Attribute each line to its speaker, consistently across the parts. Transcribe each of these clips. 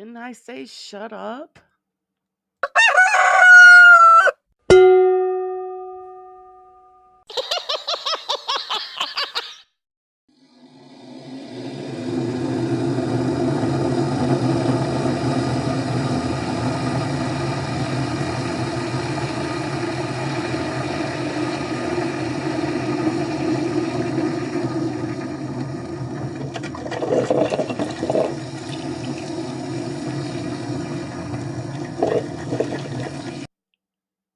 Speaker 1: Didn't I say shut up?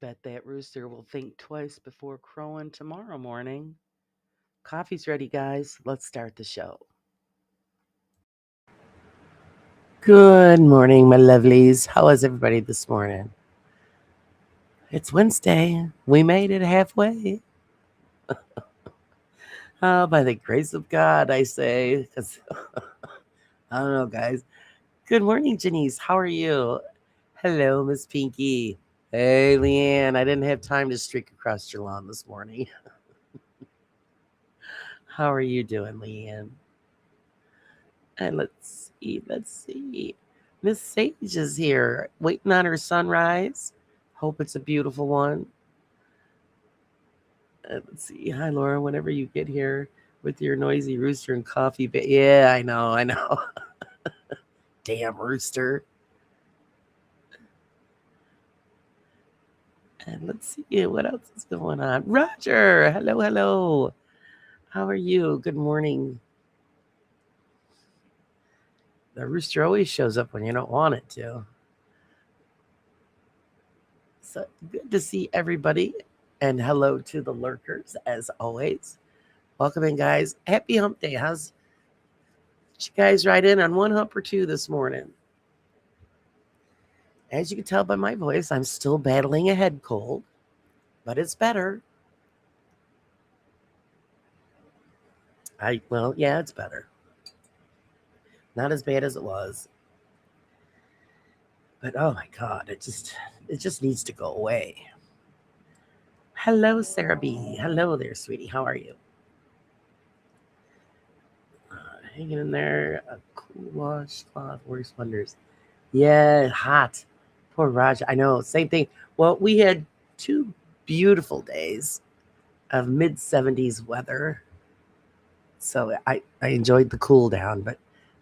Speaker 1: Bet that rooster will think twice before crowing tomorrow morning. Coffee's ready, guys. Let's start the show. Good morning, my lovelies. How is everybody this morning? It's Wednesday. We made it halfway. By the grace of God, I say. 'Cause I don't know, guys. Good morning, Janice. How are you? Hello, Miss Pinky. Hey, Leanne. I didn't have time to streak across your lawn this morning. How are you doing, Leanne? And let's see. Miss Sage is here, waiting on her sunrise. Hope it's a beautiful one. Let's see. Hi, Laura. Whenever you get here with your noisy rooster and coffee, yeah, I know. Damn rooster. And let's see what else is going on. Roger, hello. How are you? Good morning. The rooster always shows up when you don't want it to. So good to see everybody. And hello to the lurkers, as always. Welcome in, guys. Happy hump day. Did you guys ride in on one hump or two this morning? As you can tell by my voice, I'm still battling a head cold, but it's better. Yeah, it's better. Not as bad as it was. But oh my God, it just needs to go away. Hello, Sarah B. Hello there, sweetie. How are you? Hanging in there. A cool washcloth works wonders. Yeah, hot. Poor Raj. I know. Same thing. Well, we had 2 beautiful days of mid 70s weather. So I enjoyed the cool down, but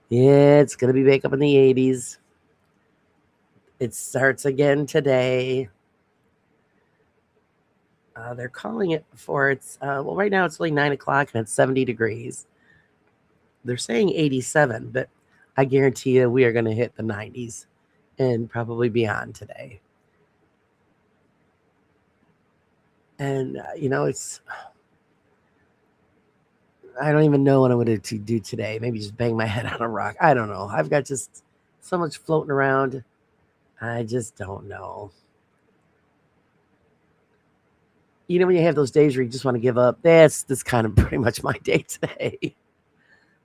Speaker 1: yeah, it's going to be back up in the 80s. It starts again today. They're calling it before it's, right now it's only 9 o'clock and it's 70 degrees. They're saying 87, but I guarantee you we are going to hit the 90s and probably beyond today. And, I don't even know what I'm going to do today. Maybe just bang my head on a rock. I don't know. I've got just so much floating around. I just don't know. When you have those days where you just want to give up, that's kind of pretty much my day today.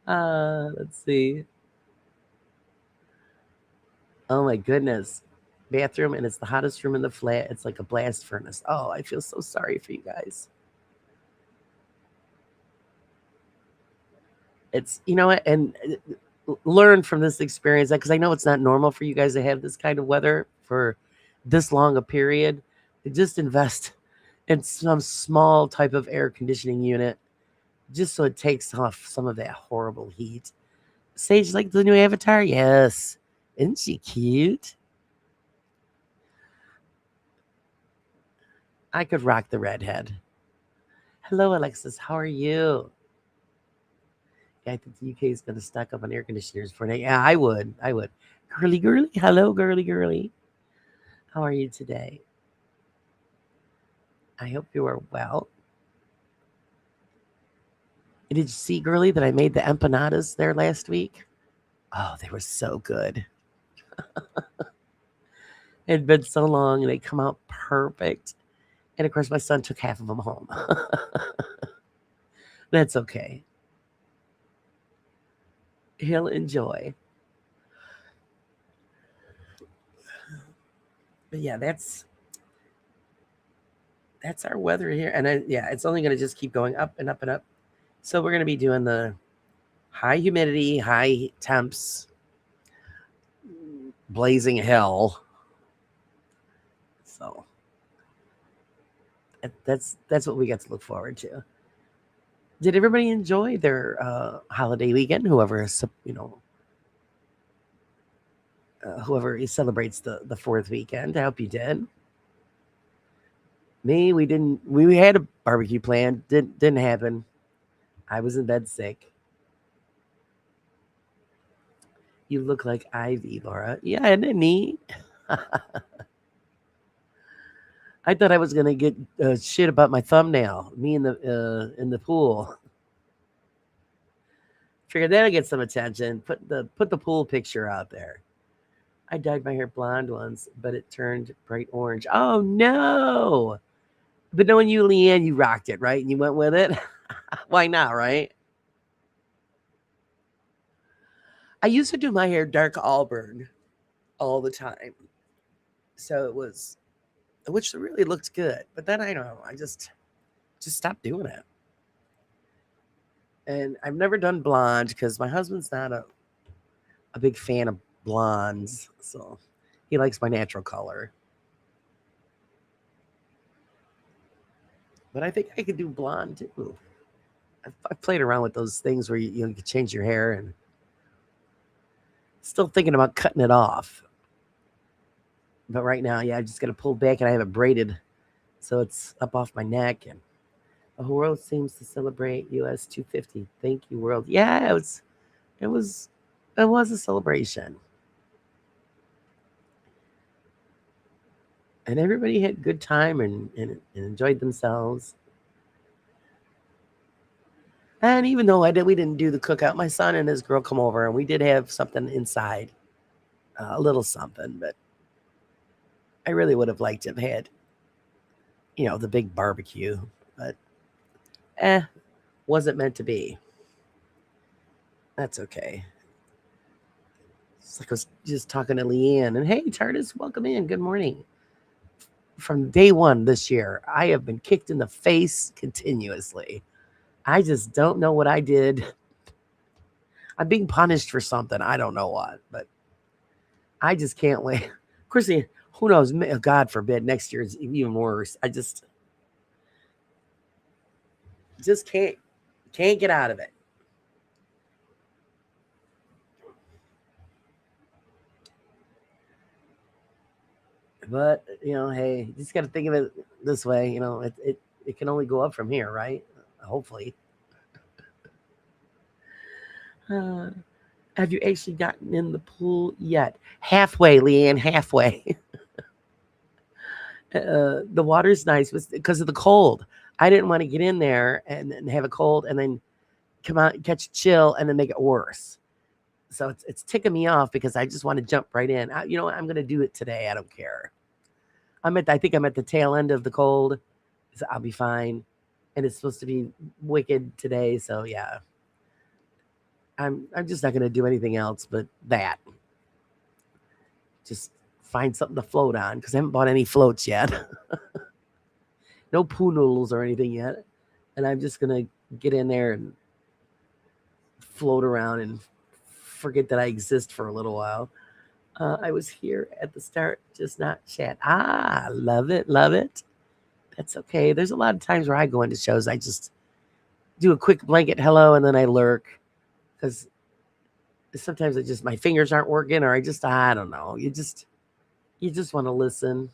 Speaker 1: Let's see. Oh my goodness. Bathroom, and it's the hottest room in the flat. It's like a blast furnace. Oh, I feel so sorry for you guys. It's, you know what, and learn from this experience, because I know it's not normal for you guys to have this kind of weather for this long a period. Just invest in some small type of air conditioning unit just so it takes off some of that horrible heat. Sage, like the new avatar? Yes. Isn't she cute? I could rock the redhead. Hello, Alexis. How are you? Yeah, I think the UK is going to stock up on air conditioners for now. Yeah, I would. Girly. Hello, girly. How are you today? I hope you are well. Did you see, girly, that I made the empanadas there last week? Oh, they were so good. It had been so long and they come out perfect. And of course, my son took half of them home. That's okay. He'll enjoy. But yeah, that's our weather here. And it's only going to just keep going up and up and up. So we're going to be doing the high humidity, high temps, blazing hell. So that's what we get to look forward to. Did everybody enjoy their holiday weekend? Whoever celebrates the fourth weekend. I hope you did. Me, we didn't. We had a barbecue plan. Didn't happen. I was in bed sick. You look like Ivy, Laura. Yeah, isn't it neat? I thought I was gonna get shit about my thumbnail. Me in the pool. Figured that'll get some attention. Put the pool picture out there. I dyed my hair blonde once, but it turned bright orange. Oh no! But knowing you, Leanne, you rocked it, right? And you went with it. Why not, right? I used to do my hair dark auburn all the time, so it was, which really looked good. But then I don't know, I just stopped doing it. And I've never done blonde because my husband's not a big fan of blondes, so he likes my natural color. But I think I could do blonde too. I've played around with those things where you can change your hair, and still thinking about cutting it off. But right now, yeah, I just got to pull back, and I have it braided, so it's up off my neck. And the whole world seems to celebrate US 250. Thank you, world. Yeah, it was it was a celebration, and everybody had good time and enjoyed themselves. And even though we didn't do the cookout, my son and his girl come over, and we did have something inside, a little something. But I really would have liked to have had, the big barbecue. But eh, wasn't meant to be. That's okay. It's like I was just talking to Leanne, and hey, TARDIS, welcome in. Good morning. From day one this year, I have been kicked in the face continuously. I just don't know what I did. I'm being punished for something. I don't know what, but I just can't wait. Of course, who knows? God forbid, next year is even worse. I just can't get out of it. But hey, you just got to think of it this way. It can only go up from here, right? Hopefully. Uh, have you actually gotten in the pool yet? Halfway, Leanne, halfway. The water's nice because of the cold. I didn't want to get in there and have a cold and then come out and catch a chill and then make it worse. So it's ticking me off because I just want to jump right in. You know what? I'm going to do it today. I don't care. I think I'm at the tail end of the cold, so I'll be fine. And it's supposed to be wicked today, so yeah. I'm just not going to do anything else but that. Just find something to float on because I haven't bought any floats yet. No poo noodles or anything yet. And I'm just going to get in there and float around and forget that I exist for a little while. I was here at the start, just not chat. Love it, love it. That's okay. There's a lot of times where I go into shows, I just do a quick blanket hello and then I lurk because sometimes my fingers aren't working, or I don't know. You just want to listen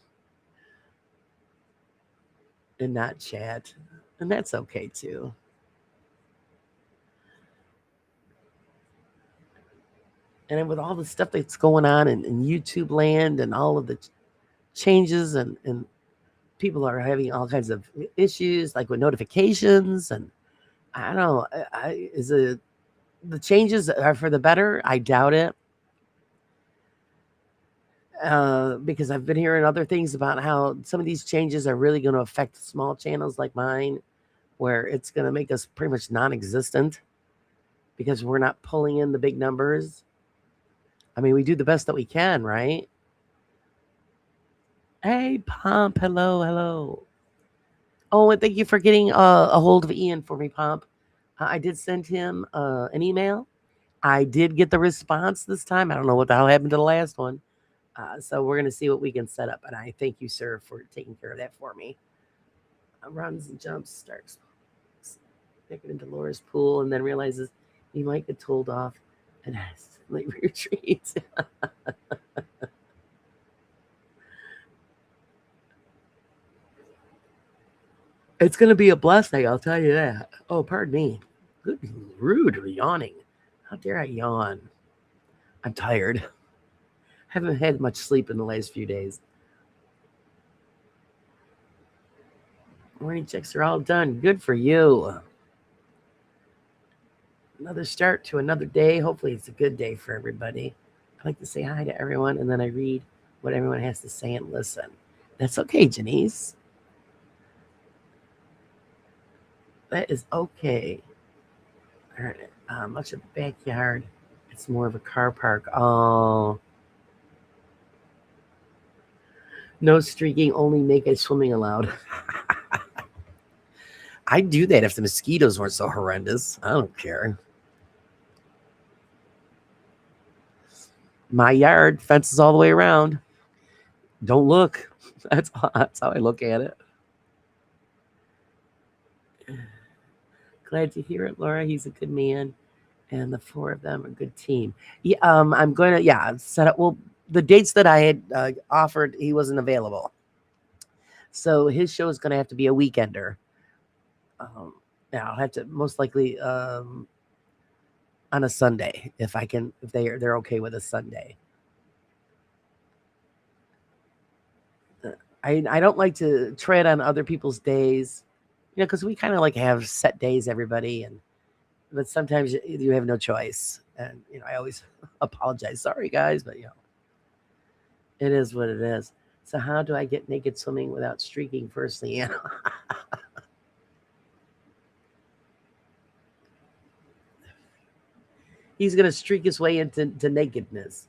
Speaker 1: and not chat, and that's okay too. And with all the stuff that's going on in YouTube land and all of the changes and people are having all kinds of issues like with notifications, and I don't know. Is it the changes are for the better? I doubt it. Because I've been hearing other things about how some of these changes are really going to affect small channels like mine, where it's going to make us pretty much non-existent because we're not pulling in the big numbers. I mean, we do the best that we can, right? Hey, Pomp. Hello, hello. Oh, and thank you for getting a hold of Ian for me, Pomp. I did send him an email. I did get the response this time. I don't know what the hell happened to the last one, So we're going to see what we can set up. And I thank you, sir, for taking care of that for me. Runs and jumps, starts picking into Laura's pool, and then realizes he might get told off and has late retreat. It's going to be a blessing, I'll tell you that. Oh, pardon me. Good, rude yawning. How dare I yawn? I'm tired. Haven't had much sleep in the last few days. Morning checks are all done. Good for you. Another start to another day. Hopefully, it's a good day for everybody. I like to say hi to everyone, and then I read what everyone has to say and listen. That's okay, Janice. That is okay. All right. Much of the backyard. It's more of a car park. Oh, no streaking, only naked swimming allowed. I'd do that if the mosquitoes weren't so horrendous. I don't care. My yard, fences all the way around. Don't look. That's how I look at it. Glad to hear it, Laura. He's a good man, and the four of them are a good team. Yeah, I'm going to set up. Well, the dates that I had offered, he wasn't available, so his show is going to have to be a weekender. Yeah, I'll have to most likely on a Sunday if I can, if they're okay with a Sunday. I don't like to tread on other people's days, because we kind of like have set days, everybody, but sometimes you have no choice, and I always apologize. Sorry, guys, but it is what it is. So how do I get naked swimming without streaking? First, Leanne. He's gonna streak his way into nakedness.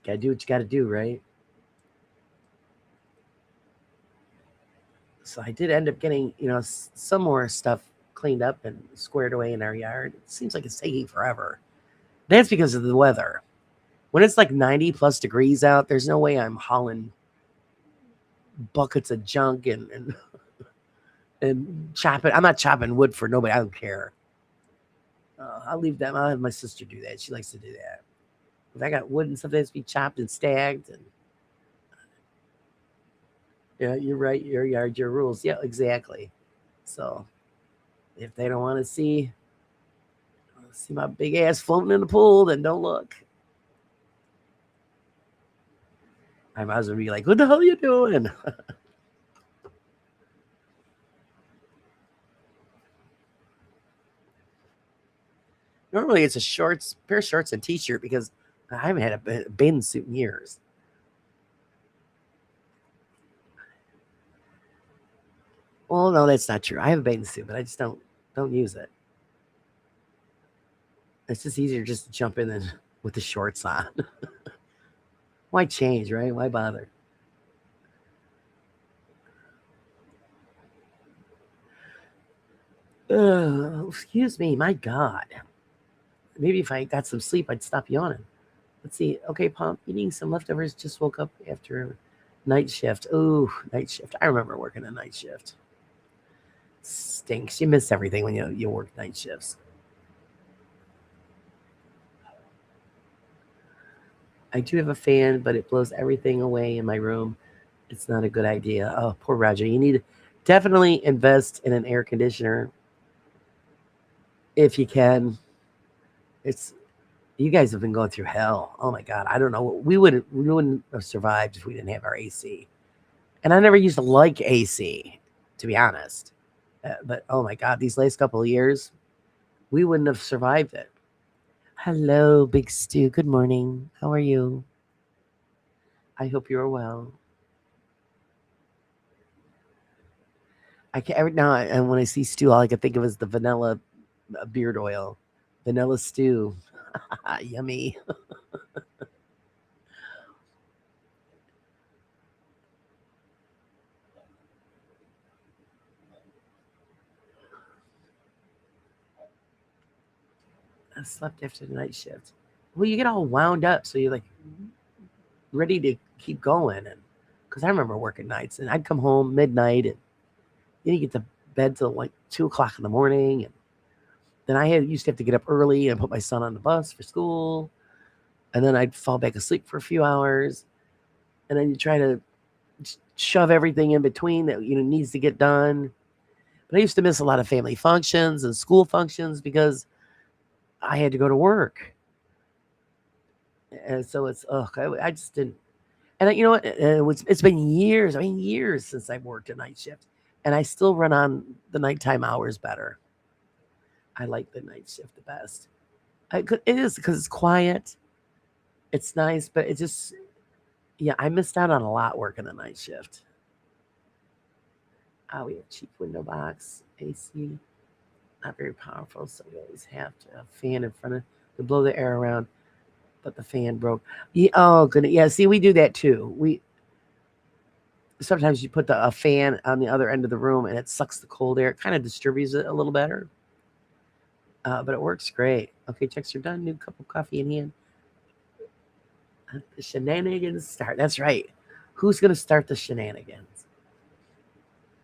Speaker 1: Gotta do what you gotta do, right? So I did end up getting, some more stuff cleaned up and squared away in our yard. It seems like it's taking forever. That's because of the weather. When it's like 90 plus degrees out, there's no way I'm hauling buckets of junk and chopping. I'm not chopping wood for nobody. I don't care. I'll leave that. I'll have my sister do that. She likes to do that. If I got wood and stuff that has to be chopped and stacked, and yeah, you're right. Your yard, your rules. Yeah, exactly. So if they don't want to see my big ass floating in the pool, then don't look. My might as well be like, "What the hell are you doing?" Normally, it's a pair of shorts and t-shirt because I haven't had a bathing suit in years. Well, no, that's not true. I have a bathing suit, but I just don't use it. It's just easier just to jump in and with the shorts on. Why change, right? Why bother? Excuse me, my God. Maybe if I got some sleep, I'd stop yawning. Let's see. Okay, Pump, eating some leftovers. Just woke up after night shift. Ooh, night shift. I remember working a night shift. Stinks. You miss everything when you work night shifts. I do have a fan, but it blows everything away in my room. It's not a good idea. Oh, poor Roger. You need to definitely invest in an air conditioner if you can. It's You guys have been going through hell. Oh my God. I don't know. We wouldn't have survived if we didn't have our AC. And I never used to like AC, to be honest. But oh my God, these last couple of years, we wouldn't have survived it. Hello, Big Stu. Good morning. How are you? I hope you're well. I can every now and when I see Stu, all I can think of is the vanilla beard oil, vanilla stew. Yummy. I slept after the night shift. Well, you get all wound up, so you're like ready to keep going. And because I remember working nights, and I'd come home midnight, and then you get to bed till like 2 o'clock in the morning, and then I had used to have to get up early and put my son on the bus for school, and then I'd fall back asleep for a few hours, and then you try to shove everything in between that needs to get done. But I used to miss a lot of family functions and school functions because I had to go to work, and so it's I just didn't. And you know what? It's been years. I mean, years since I've worked a night shift, and I still run on the nighttime hours better. I like the night shift the best. It is because it's quiet. It's nice, but it just yeah, I missed out on a lot working the night shift. We have cheap window box AC, not very powerful, so we always have to have a fan in front of to blow the air around. But the fan broke. Yeah, oh goodness, yeah. See, we do that too. We sometimes you put a fan on the other end of the room and it sucks the cold air. It kind of distributes it a little better, but it works great. Okay, checks are done. New cup of coffee in hand. The shenanigans start. That's right. Who's gonna start the shenanigans?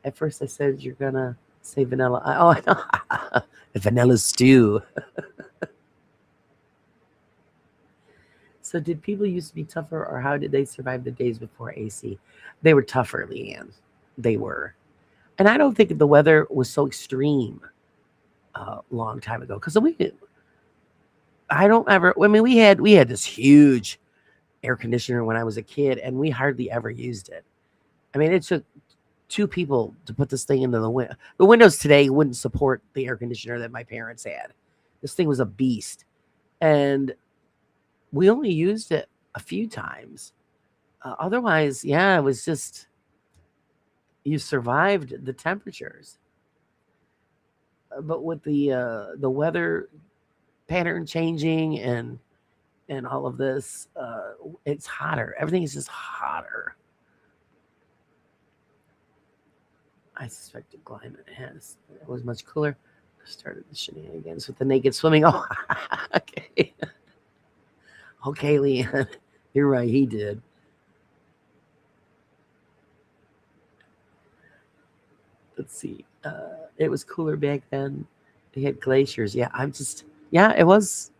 Speaker 1: At first, I said you're gonna say vanilla. Oh, I know. Vanilla stew. So, did people used to be tougher, or how did they survive the days before AC? They were tougher, Leanne. They were, and I don't think the weather was so extreme a long time ago. Because I don't ever. I mean, we had this huge air conditioner when I was a kid, and we hardly ever used it. I mean, it took two people to put this thing into the window. The windows today wouldn't support the air conditioner that my parents had. This thing was a beast, and we only used it a few times. Otherwise, yeah, it was just you survived the temperatures. But with the weather pattern changing and all of this, it's hotter. Everything is just hotter. I suspect the climate has it was much cooler. Started the shenanigans with the naked swimming. Oh, okay, okay, Leanne, you're right. He did. Let's see. It was cooler back then. They had glaciers. Yeah, I'm just. Yeah, it was.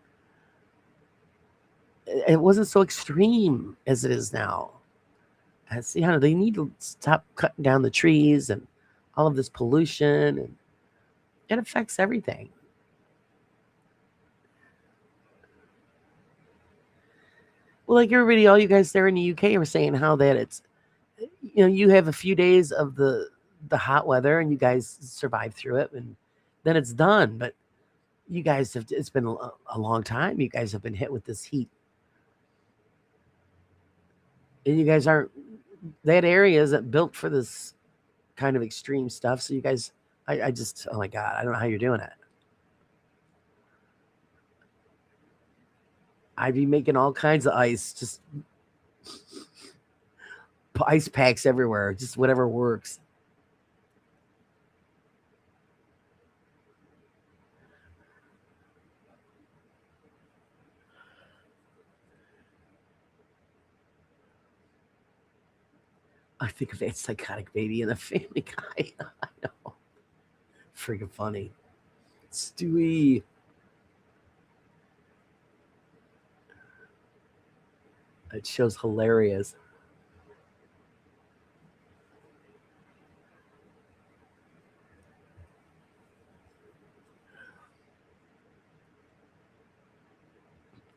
Speaker 1: It wasn't so extreme as it is now. As they need to stop cutting down the trees and all of this pollution, and it affects everything. Well, like everybody, all you guys there in the UK were saying how that it's you have a few days of the hot weather and you guys survive through it, and then it's done. But you guys have it's been a long time. You guys have been hit with this heat, and you guys aren't that area isn't built for this kind of extreme stuff. So you guys, I just oh my god, I don't know how you're doing it. I'd be making all kinds of ice, just ice packs everywhere, just whatever works. I think of that psychotic baby in the Family Guy. I know, freaking funny. Stewie. That show's hilarious.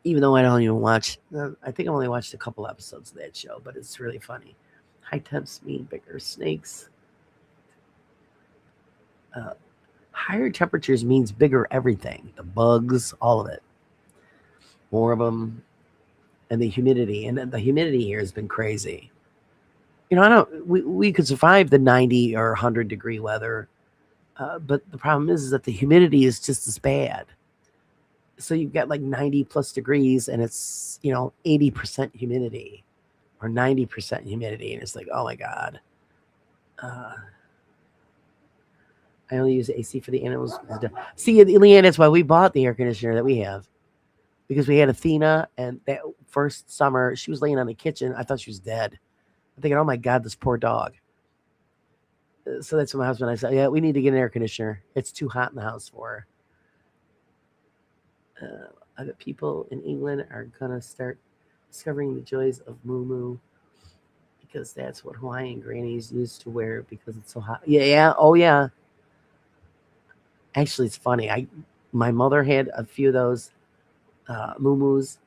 Speaker 1: Even though I don't even watch, I think I only watched a couple episodes of that show, but it's really funny. High temps mean bigger snakes. Uh, Higher temperatures means bigger everything. The bugs, all of it, more of them, and the humidity. And the humidity here has been crazy. I don't. We could survive the 90 or 100-degree weather, but the problem is that the humidity is just as bad. So you've got like 90 plus degrees, and it's 80% humidity or 90% humidity, and it's like, oh my god. Uh, I only use AC for the animals. See, Leanne, that's why we bought the air conditioner that we have. Because we had Athena, and that first summer, she was laying on the kitchen. I thought she was dead. I'm thinking, oh my God, this poor dog. So that's what my husband and I said, yeah, we need to get an air conditioner. It's too hot in the house for her. Other people in England are going to start discovering the joys of Moo because that's what Hawaiian grannies used to wear because it's so hot. Yeah, yeah. Oh, yeah. Actually, it's funny. My mother had a few of those muumuus.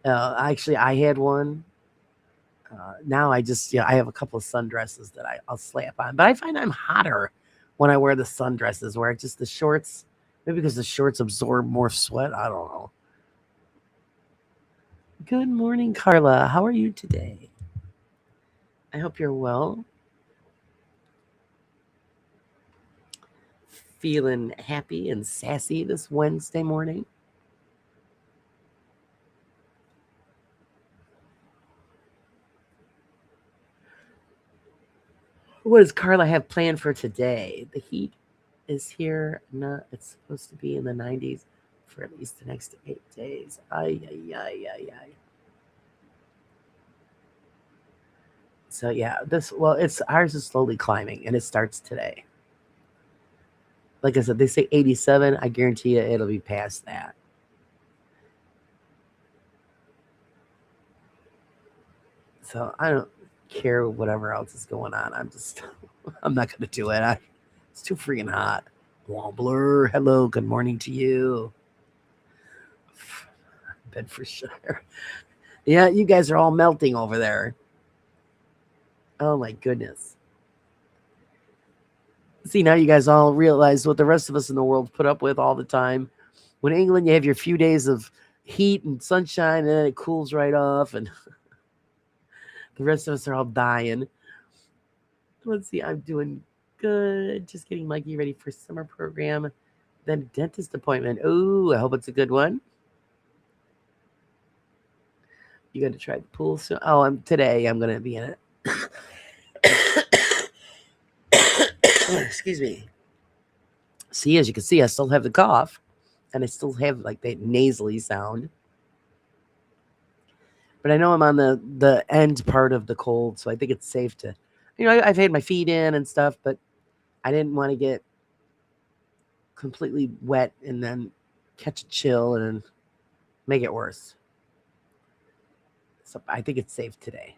Speaker 1: Actually, I had one. Now I just, I have a couple of sundresses that I'll slap on, but I find I'm hotter when I wear the sundresses, where just the shorts, maybe because the shorts absorb more sweat. I don't know. Good morning, Carla. How are you today? I hope you're well. Feeling happy and sassy this Wednesday morning. What does Carla have planned for today? The heat is here. No, it's supposed to be in the 90s for at least the next 8 days. Ay, ay, ay, ay, ay. So yeah, it's ours is slowly climbing, and it starts today. Like I said, they say 87. I guarantee you, it'll be past that. So I don't care whatever else is going on. I'm not gonna do it. It's too freaking hot. Wobbler, hello, good morning to you. Bedfordshire. Yeah, you guys are all melting over there. Oh my goodness. See, now you guys all realize what the rest of us in the world put up with all the time. When in England, you have your few days of heat and sunshine, and then it cools right off, and the rest of us are all dying. Let's see, I'm doing good. Just getting Mikey ready for summer program. Then dentist appointment. Oh, I hope it's a good one. You got to try the pool soon. Oh, today. I'm gonna be in it. Excuse me. See, as you can see, I still have the cough, and I still have like that nasally sound. But I know I'm on the end part of the cold, so I think it's safe to, I've had my feet in and stuff, but I didn't want to get completely wet and then catch a chill and make it worse. So I think it's safe today.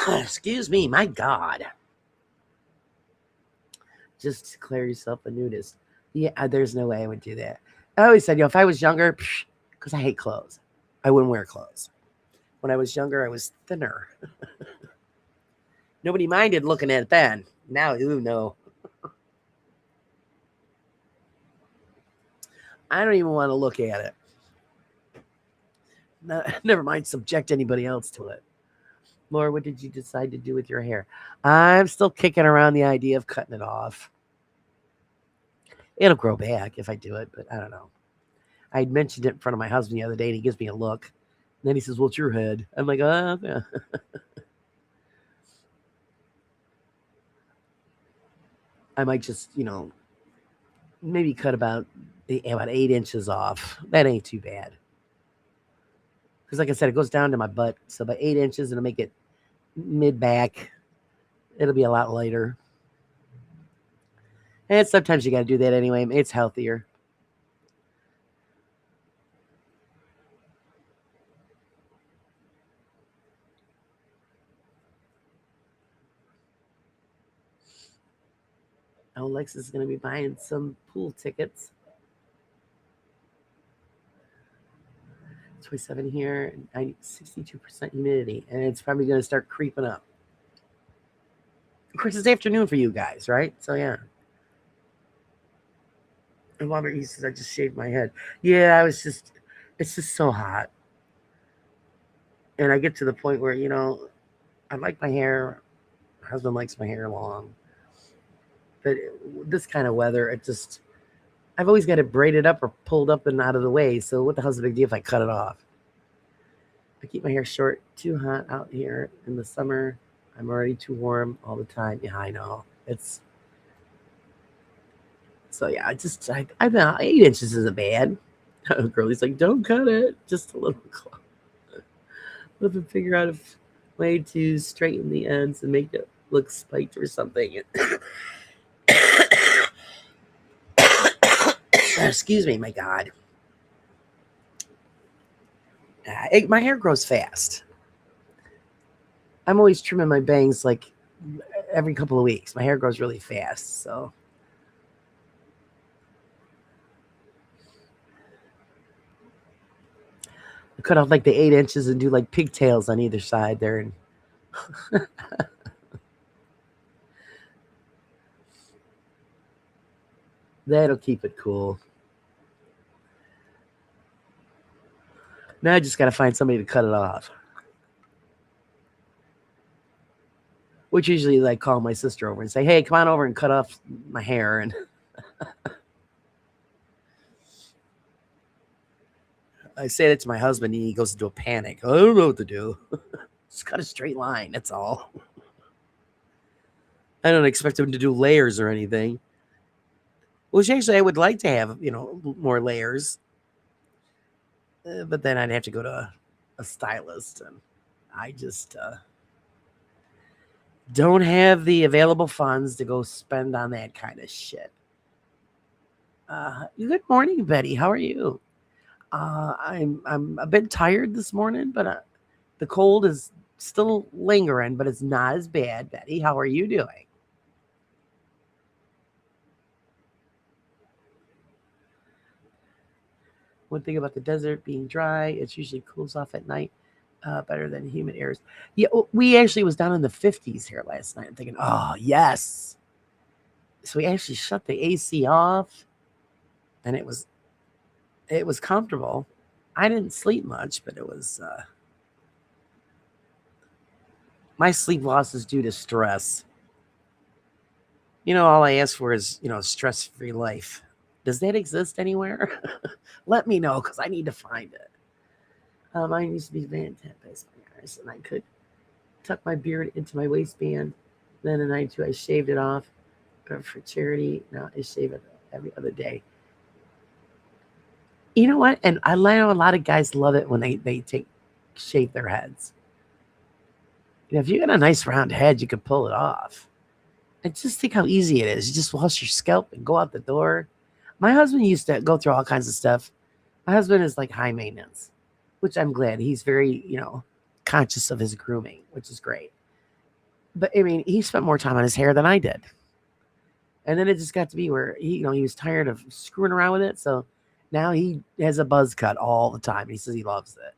Speaker 1: Excuse me, my God. Just declare yourself a nudist. Yeah, there's no way I would do that. I always said, if I was younger, because I hate clothes, I wouldn't wear clothes. When I was younger, I was thinner. Nobody minded looking at it then. Now, ooh, no. I don't even want to look at it. No, never mind, subject anybody else to it. Laura, what did you decide to do with your hair? I'm still kicking around the idea of cutting it off. It'll grow back if I do it, but I don't know. I mentioned it in front of my husband the other day, and he gives me a look. And then he says, well, it's your head. I'm like, yeah. I might just, maybe cut about 8 inches off. That ain't too bad. Because like I said, it goes down to my butt. So about 8 inches, and it'll make it mid-back. It'll be a lot lighter. And sometimes you got to do that anyway. It's healthier. Alexis is going to be buying some pool tickets. 27 here, 62% humidity, and it's probably going to start creeping up. Of course, it's afternoon for you guys, right? So, yeah. And Robert, he says, I just shaved my head. Yeah, it's just so hot. And I get to the point where, I like my hair. My husband likes my hair long. But this kind of weather, I've always got it braided up or pulled up and out of the way. So what the hell's the big deal if I cut it off? I keep my hair short. Too hot out here in the summer. I'm already too warm all the time. Yeah, I know. It's so yeah. I know 8 inches isn't bad. Girlie's like, don't cut it. Just a little close. Let me figure out a way to straighten the ends and make it look spiked or something. Excuse me, my God. My hair grows fast. I'm always trimming my bangs like every couple of weeks. My hair grows really fast, so I cut off like the 8 inches and do like pigtails on either side there, and that'll keep it cool. Now I just got to find somebody to cut it off. Which usually like call my sister over and say, "Hey, come on over and cut off my hair." And I say that to my husband, and he goes into a panic. I don't know what to do. Just cut a straight line. That's all. I don't expect him to do layers or anything. Which actually I would like to have, more layers. But then I'd have to go to a stylist, and I just don't have the available funds to go spend on that kind of shit. Good morning, Betty. How are you? I'm a bit tired this morning, but the cold is still lingering, but it's not as bad. Betty, how are you doing? One thing about the desert being dry, it usually cools off at night. Better than humid airs. Yeah, we actually was down in the 50s here last night. I'm thinking, oh yes. So we actually shut the AC off, and it was comfortable. I didn't sleep much, but it was my sleep loss is due to stress. All I ask for is stress-free life. Does that exist anywhere? Let me know because I need to find it. Mine used to be Van Tempest, and I could tuck my beard into my waistband. Then in 92, I shaved it off for charity. Now I shave it every other day. You know what? And I know a lot of guys love it when they shave their heads. If you got a nice round head, you could pull it off. And just think how easy it is. You just wash your scalp and go out the door. My husband used to go through all kinds of stuff. My husband is like high maintenance, which I'm glad. He's very, conscious of his grooming, which is great. But I mean, he spent more time on his hair than I did. And then it just got to be where he was tired of screwing around with it. So now he has a buzz cut all the time. He says he loves it.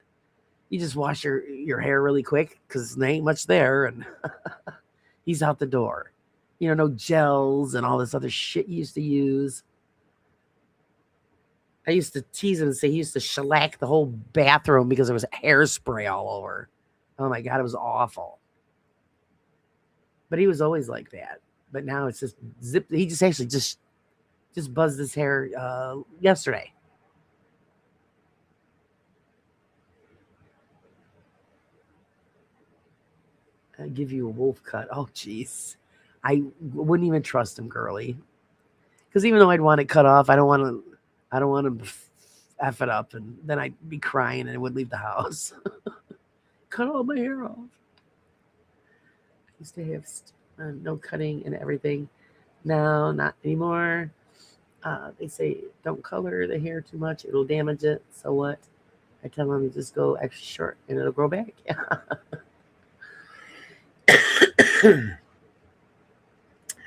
Speaker 1: You just wash your hair really quick because there ain't much there, and he's out the door. No gels and all this other shit you used to use. I used to tease him and say he used to shellac the whole bathroom because there was hairspray all over. Oh my God, it was awful. But he was always like that. But now it's just zip. He just actually just buzzed his hair yesterday. I give you a wolf cut. Oh, jeez. I wouldn't even trust him, girly. Because even though I'd want it cut off, I don't want to. I don't want to f it up, and then I'd be crying and I would leave the house. Cut all my hair off. I used to have no cutting and everything. No, not anymore. They say don't color the hair too much; it'll damage it. So what? I tell them just go extra short and it'll grow back.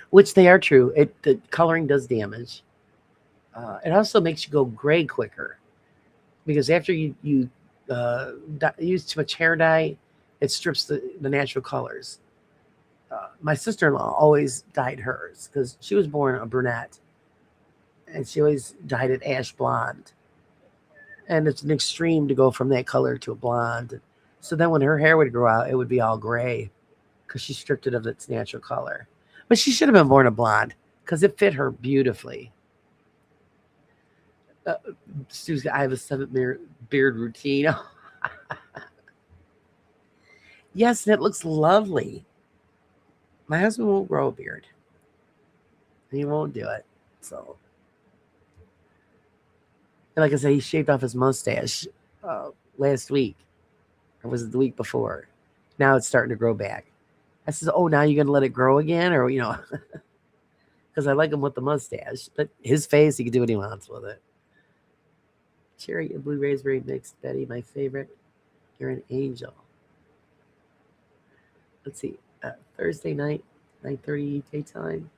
Speaker 1: Which they are true. The coloring does damage. It also makes you go gray quicker because after you use too much hair dye, it strips the natural colors. My sister-in-law always dyed hers because she was born a brunette, and she always dyed it ash blonde. And it's an extreme to go from that color to a blonde. So then when her hair would grow out, it would be all gray because she stripped it of its natural color. But she should have been born a blonde because it fit her beautifully. Uh, I have a 7 beard routine. Yes, and it looks lovely. My husband won't grow a beard. He won't do it. So, and like I said, he shaved off his mustache last week. Or was it the week before? Now it's starting to grow back. I says, "Oh, now you're gonna let it grow again, or because I like him with the mustache, but his face, he can do what he wants with it." Cherry and blue raspberry mixed, Betty, my favorite. You're an angel. Let's see, Thursday night, 9:30 daytime.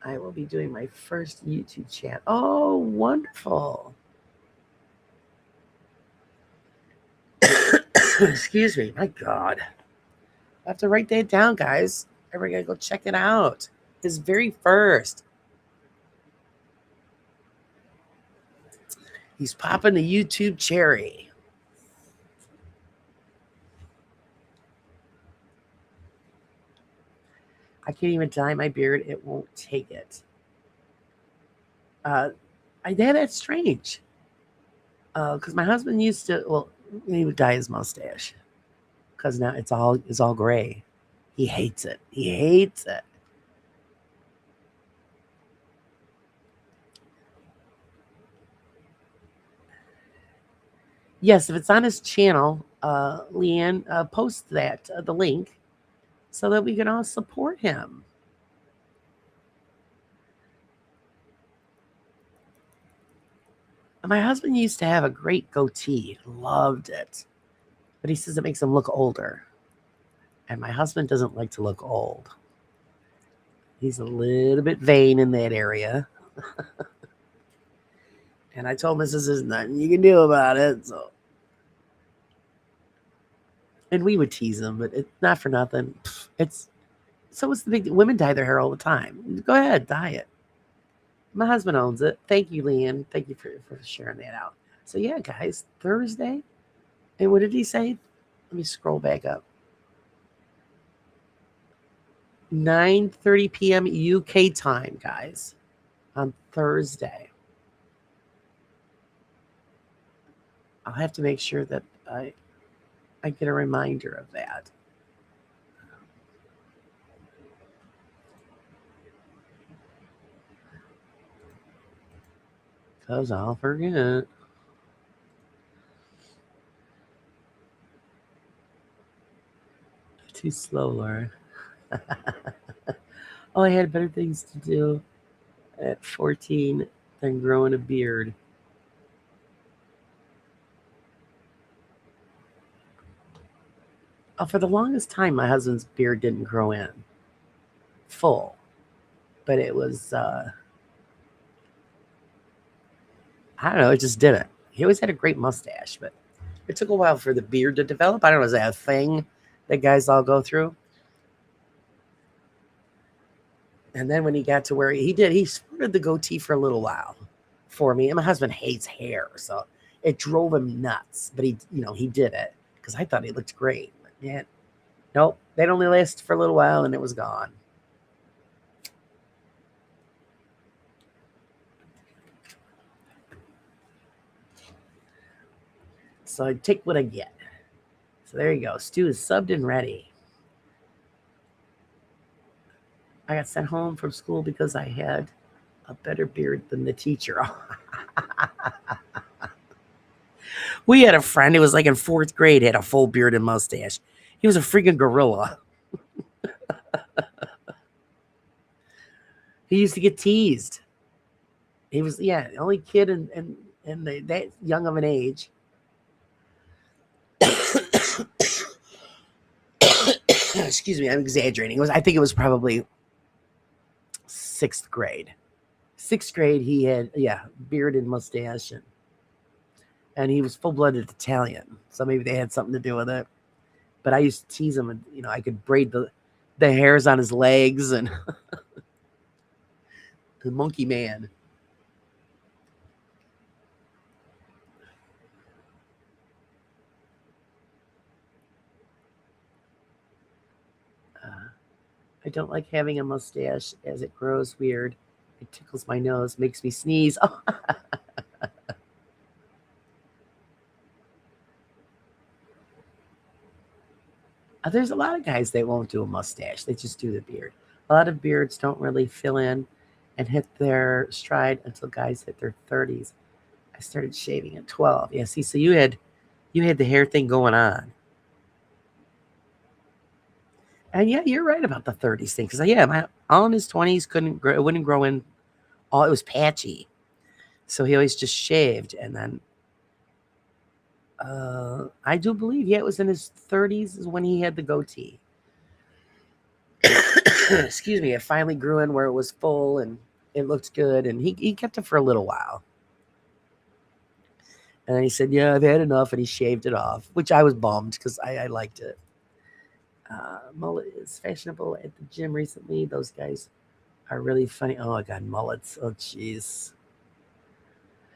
Speaker 1: I will be doing my first YouTube chat. Oh, wonderful! Excuse me, my God, I have to write that down, guys. Everybody gotta go check it out. His very first. He's popping the YouTube cherry. I can't even dye my beard. It won't take it. Uh, that's strange. Because my husband used to, well, he would dye his mustache. Because now it's all gray. He hates it. He hates it. Yes, if it's on his channel, Leanne, post that the link so that we can all support him. My husband used to have a great goatee, loved it, but he says it makes him look older. And my husband doesn't like to look old. He's a little bit vain in that area. And I told Mrs. There's nothing you can do about it. So, and we would tease him, but it's not for nothing. It's so what's the big deal? Women dye their hair all the time. Go ahead, dye it. My husband owns it. Thank you, Leanne. Thank you for sharing that out. So yeah, guys, Thursday. And what did he say? Let me scroll back up. 9:30 p.m. UK time, guys, on Thursday. I'll have to make sure that I get a reminder of that. Because I'll forget. Too slow, Laura. Oh, I had better things to do at 14 than growing a beard. Oh, for the longest time, my husband's beard didn't grow in full, but it was, I don't know, it just didn't. He always had a great mustache, but it took a while for the beard to develop. I don't know, is that a thing that guys all go through? And then when he got to where he sported the goatee for a little while for me. And my husband hates hair, so it drove him nuts. But he did it because I thought he looked great. But yeah, nope, they'd only last for a little while and it was gone. So I take what I get. So there you go. Stew is subbed and ready. I got sent home from school because I had a better beard than the teacher. We had a friend who was like in fourth grade, had a full beard and mustache. He was a freaking gorilla. He used to get teased. He was, yeah, the only kid in that young of an age. Excuse me, I'm exaggerating. I think it was probably sixth grade. Sixth grade, he had, yeah, beard and mustache, and he was full blooded Italian. So maybe they had something to do with it. But I used to tease him, and I could braid the hairs on his legs and the monkey man. I don't like having a mustache as it grows weird. It tickles my nose, makes me sneeze. Oh, there's a lot of guys that won't do a mustache. They just do the beard. A lot of beards don't really fill in and hit their stride until guys hit their 30s. I started shaving at 12. Yeah, see, so you had the hair thing going on. And yeah, you're right about the 30s thing. Because yeah, my all in his 20s couldn't grow, it wouldn't grow in. All it was patchy, so he always just shaved. And then I do believe, yeah, it was in his 30s is when he had the goatee. Excuse me. It finally grew in where it was full and it looked good, and he kept it for a little while. And then he said, "Yeah, I've had enough," and he shaved it off, which I was bummed because I liked it. Mullet is fashionable at the gym recently. Those guys are really funny. Oh, I got mullets. Oh, jeez.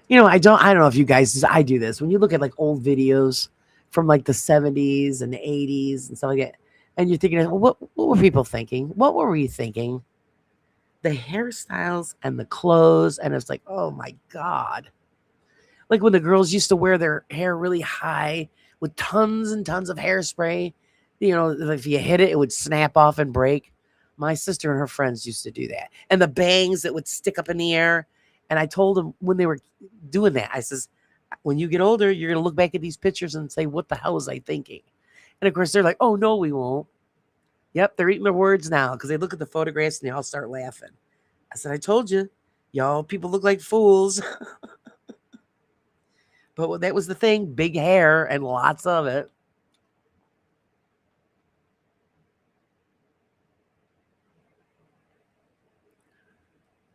Speaker 1: I don't know if you guys, I do this. When you look at like old videos from like the 70s and the 80s and stuff like that, and you're thinking, well, what were people thinking? What were we thinking? The hairstyles and the clothes, and it's like, oh my God. Like when the girls used to wear their hair really high with tons and tons of hairspray. If you hit it, it would snap off and break. My sister and her friends used to do that. And the bangs that would stick up in the air. And I told them when they were doing that, I says, when you get older, you're going to look back at these pictures and say, what the hell was I thinking? And of course, they're like, oh, no, we won't. Yep, they're eating their words now because they look at the photographs and they all start laughing. I said, I told you, y'all people look like fools. But that was the thing, big hair and lots of it.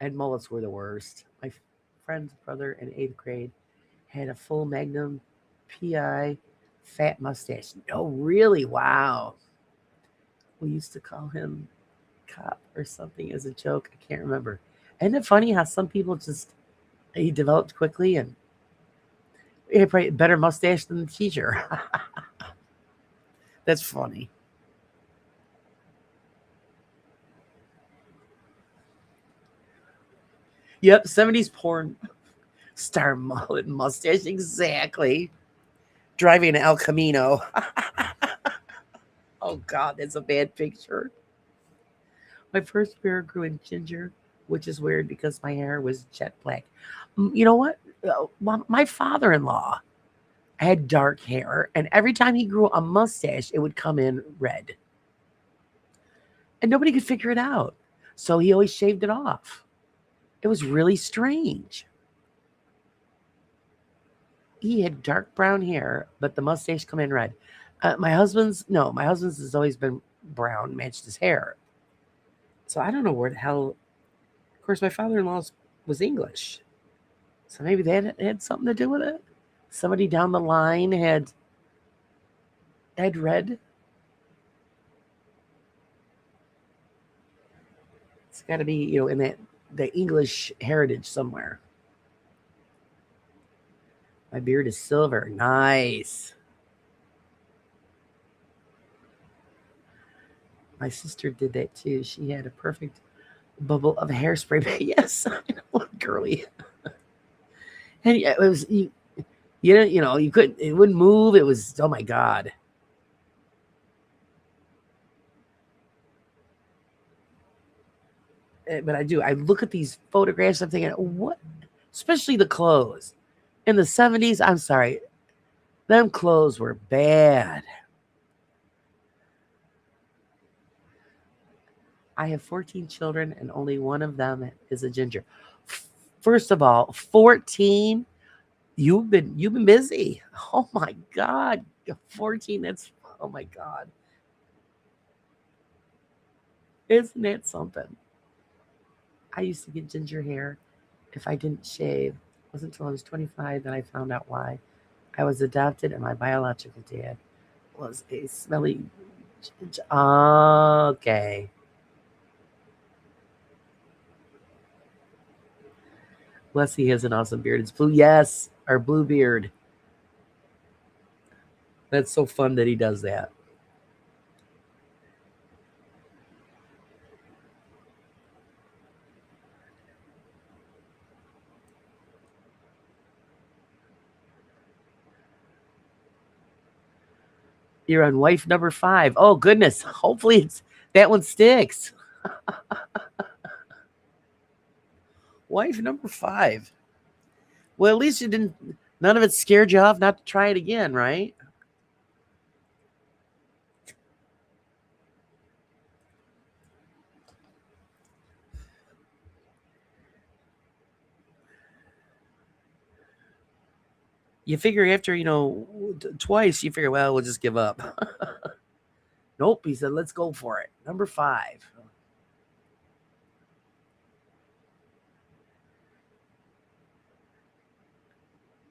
Speaker 1: And mullets were the worst. My friend's brother in 8th grade had a full Magnum PI fat mustache. Oh, really? Wow. We used to call him Cop or something as a joke. I can't remember. Isn't it funny how some people he developed quickly and he had probably a better mustache than the teacher? That's funny. Yep, 70s porn star mullet mustache. Exactly. Driving an El Camino. Oh, God, that's a bad picture. My first beard grew in ginger, which is weird because my hair was jet black. You know what? My father in law had dark hair, and every time he grew a mustache, it would come in red. And nobody could figure it out. So he always shaved it off. It was really strange. He had dark brown hair, but the mustache come in red. My husband's has always been brown, matched his hair. So I don't know where the hell. Of course, my father-in-law was English, so maybe that had something to do with it. Somebody down the line had red. It's got to be in that the English heritage somewhere. My beard is silver. Nice. My sister did that too. She had a perfect bubble of hairspray. Yes, I know, girly. And yeah, it was you couldn't. It wouldn't move. It was, oh my God. But I do. I look at these photographs. I'm thinking, what? Especially the clothes in the 70s. I'm sorry, them clothes were bad. I have 14 children, and only one of them is a ginger. First of all, 14. You've been busy. Oh my God, 14. That's, oh my God. Isn't that something? I used to get ginger hair if I didn't shave. It wasn't until I was 25 that I found out why. I was adopted, and my biological dad was a smelly ginger. Okay. Leslie has an awesome beard. It's blue. Yes, our blue beard. That's so fun that he does that. You're on wife number 5. Oh goodness. Hopefully that one sticks. Wife number 5. Well, at least you didn't. None of it scared you off not to try it again, right? You figure after twice, you figure, well, we'll just give up. Nope. He said, let's go for it. Number 5.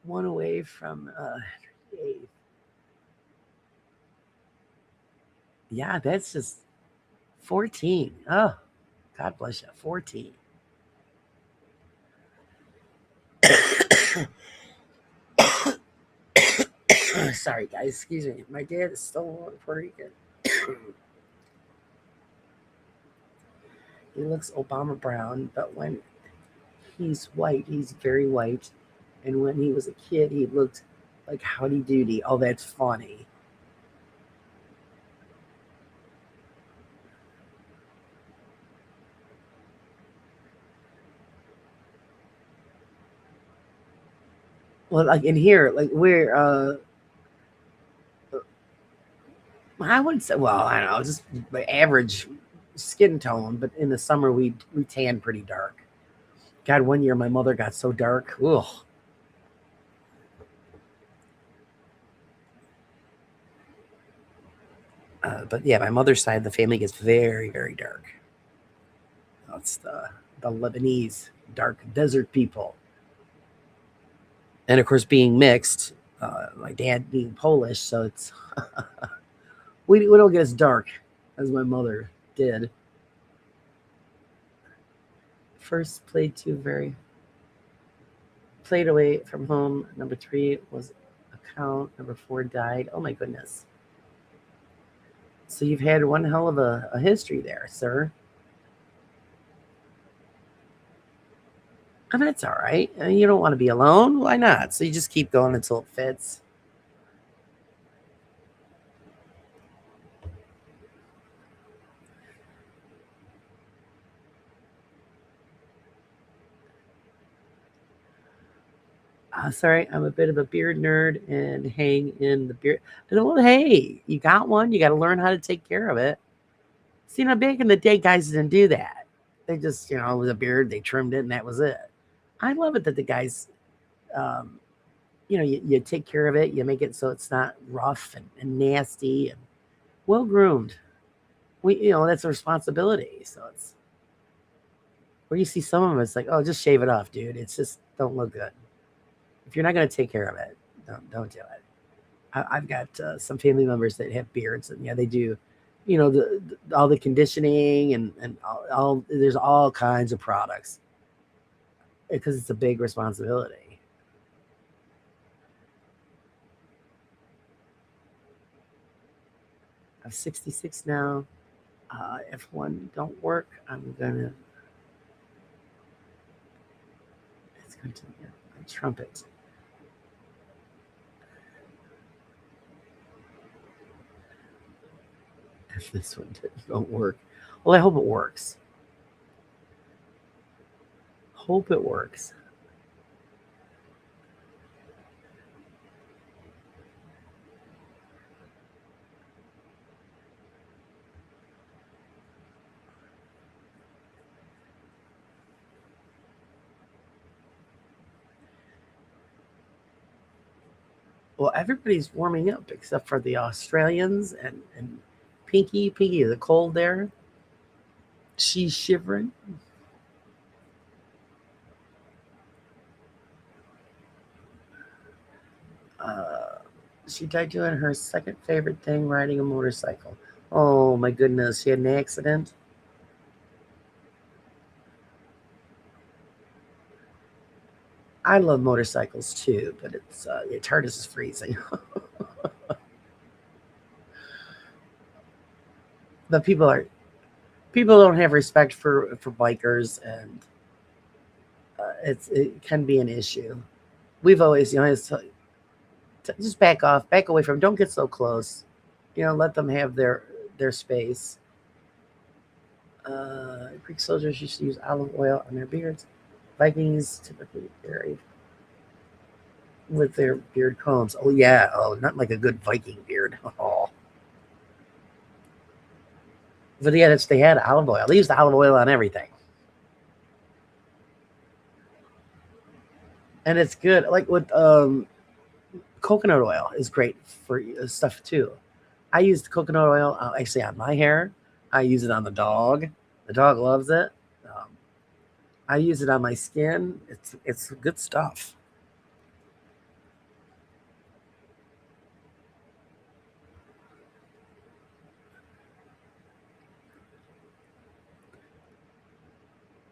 Speaker 1: One away from Henry VIII. Yeah, that's just 14. Oh, God bless you. 14. Sorry, guys. Excuse me. My dad is still in Puerto Rican. He looks Obama brown, but when he's white, he's very white. And when he was a kid, he looked like Howdy Doody. Oh, that's funny. Well, like in here, like we're I wouldn't say, well, I don't know, just the average skin tone, but in the summer we tan pretty dark. God, one year my mother got so dark. Ugh. But yeah, my mother's side of the family gets very, very dark. It's the Lebanese dark desert people, and of course being mixed. My dad being Polish, so it's we don't get as dark as my mother did. First played two very played away from home. Number 3 was a count. Number 4 died. Oh my goodness. So you've had one hell of a history there, sir. And that's all right. You don't want to be alone. Why not? So you just keep going until it fits. Sorry, I'm a bit of a beard nerd and hang in the beard. Well, hey, you got one. You got to learn how to take care of it. See, now back in the day, guys didn't do that. They just, it was a beard. They trimmed it, and that was it. I love it that the guys, um, you take care of it. You make it so it's not rough and nasty and well groomed. That's a responsibility. So it's where you see some of them, it's like, oh, just shave it off, dude. It's just don't look good. If you're not going to take care of it, don't do it. I've got some family members that have beards, and yeah, they do. All the conditioning and all there's all kinds of products because it's a big responsibility. I'm 66 now. If one don't work, it's going to be a trumpet. If this one don't work, well, I hope it works. Hope it works. Well, everybody's warming up except for the Australians and Pinky. Pinky, is it cold there? She's shivering. Uh, she died doing her second favorite thing, riding a motorcycle. Oh my goodness, she had an accident. I love motorcycles too, but it's hard as freezing. But people don't have respect for bikers, and it can be an issue. We've always, just back off, back away from. Don't get so close. let them have their space. Greek soldiers used to use olive oil on their beards. Vikings typically buried with their beard combs. Oh yeah, oh not like a good Viking beard. Oh, but yeah, they had olive oil. They used olive oil on everything, and it's good. Like with coconut oil is great for stuff too. I used coconut oil actually on my hair. I use it on the dog. The dog loves it. Um, I use it on my skin. It's good stuff.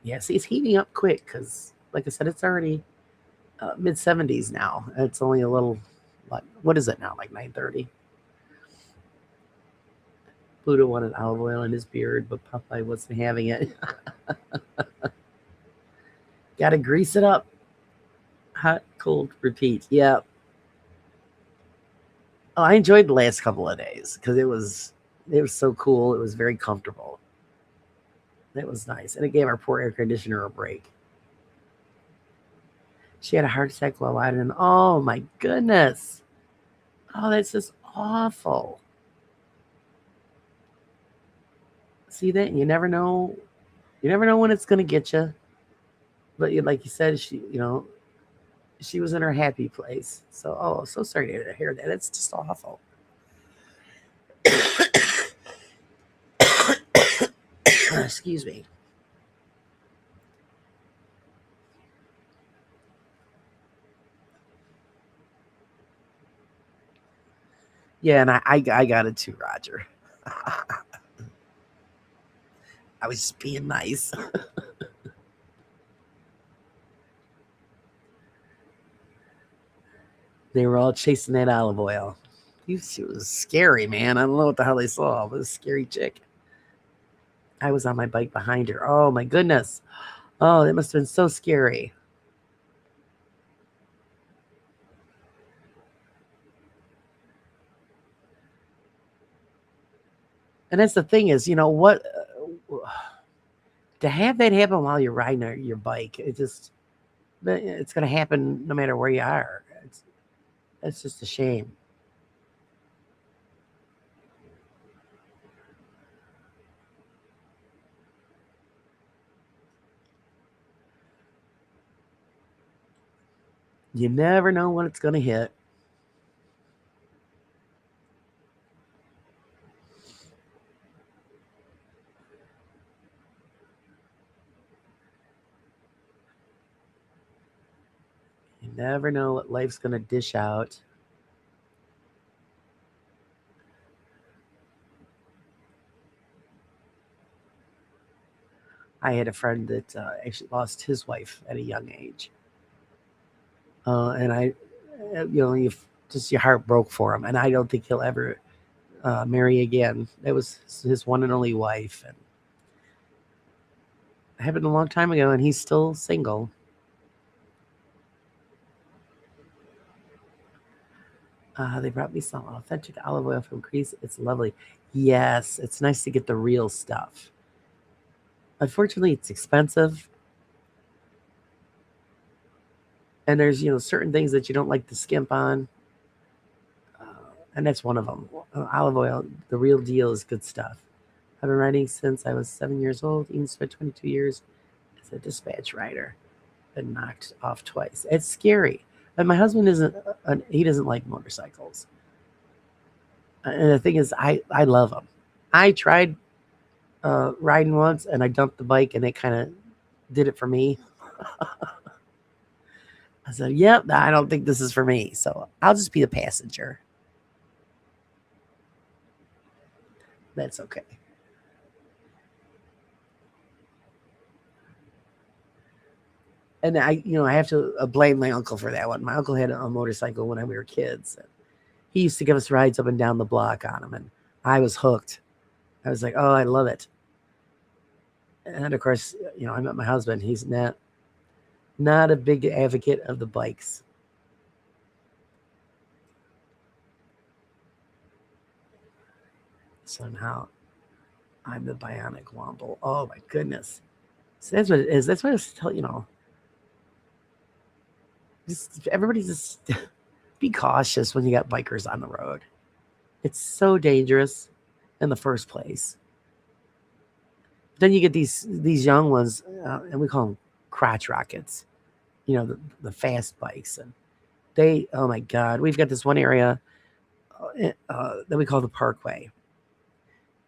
Speaker 1: Yeah, see, it's heating up quick because, like I said, it's already mid 70s now. It's only a little. What is it now? Like 9:30. Pluto wanted olive oil in his beard, but Popeye wasn't having it. Got to grease it up. Hot, cold, repeat. Yeah. Oh, I enjoyed the last couple of days because it was so cool. It was very comfortable. It was nice, and it gave our poor air conditioner a break. She had a heart attack while out, and oh my goodness, oh that's just awful. See that? You never know when it's gonna get you. But like you said, she was in her happy place. So so sorry to hear that. It's just awful. Excuse me. Yeah, and I got it too, Roger. I was just being nice. They were all chasing that olive oil. She was scary, man. I don't know what the hell they saw, but a scary chick. I was on my bike behind her. Oh my goodness. Oh, that must have been so scary. And that's the thing is, what to have that happen while you're riding your bike, it's going to happen no matter where you are. It's just a shame. You never know when it's going to hit. You never know what life's going to dish out. I had a friend that actually lost his wife at a young age, and you just your heart broke for him, and I don't think he'll ever marry again. That was his one and only wife, and it happened a long time ago, and he's still single. They brought me some authentic olive oil from Greece. It's lovely. Yes, it's nice to get the real stuff. Unfortunately, it's expensive, and there's certain things that you don't like to skimp on, uh, and that's one of them. Olive oil, the real deal, is good stuff. I've been writing since I was 7 years old. Even spent 22 years as a dispatch writer. Been knocked off twice. It's scary. And my husband isn't. He doesn't like motorcycles. And the thing is, I love them. I tried riding once, and I dumped the bike, and it kind of did it for me. I said, "Yep, I don't think this is for me." So I'll just be a passenger. That's okay. And I have to blame my uncle for that one. My uncle had a motorcycle when we were kids. He used to give us rides up and down the block on them, and I was hooked. I was like, "Oh, I love it." And of course, I met my husband. He's not a big advocate of the bikes. Somehow I'm the bionic womble. Oh my goodness. So that's what it is. That's what I was telling just everybody just be cautious when you got bikers on the road. It's so dangerous in the first place. Then you get these young ones, and we call them crotch rockets. The fast bikes, and they, oh my god, we've got this one area that we call the Parkway,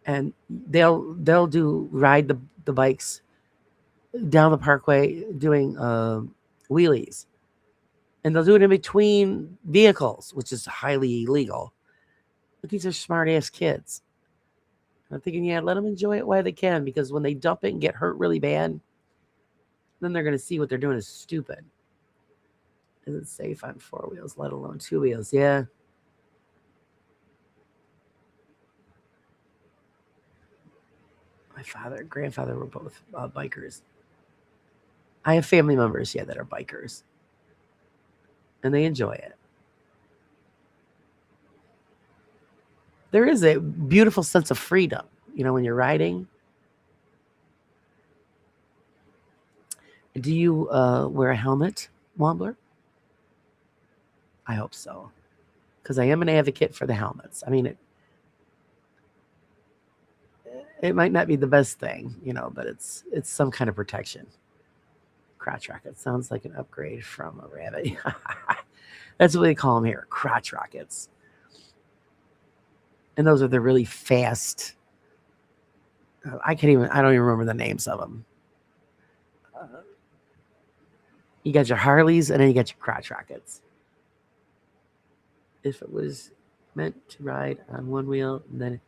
Speaker 1: and they'll ride the bikes down the Parkway doing wheelies, and they'll do it in between vehicles, which is highly illegal. But these are smart ass kids. I'm thinking, yeah, let them enjoy it while they can, because when they dump it and get hurt really bad, then they're going to see what they're doing is stupid. Is it safe on 4 wheels, let alone 2 wheels? Yeah. My father and grandfather were both bikers. I have family members, yeah, that are bikers, and they enjoy it. There is a beautiful sense of freedom, when you're riding. Do you wear a helmet, Wombler? I hope so, because I am an advocate for the helmets. I mean, it might not be the best thing, but it's some kind of protection. Crotch rocket sounds like an upgrade from a rabbit. That's what they call them here, crotch rockets. And those are the really fast. I don't even remember the names of them. You got your Harleys, and then you got your crotch rockets. If it was meant to ride on one wheel, then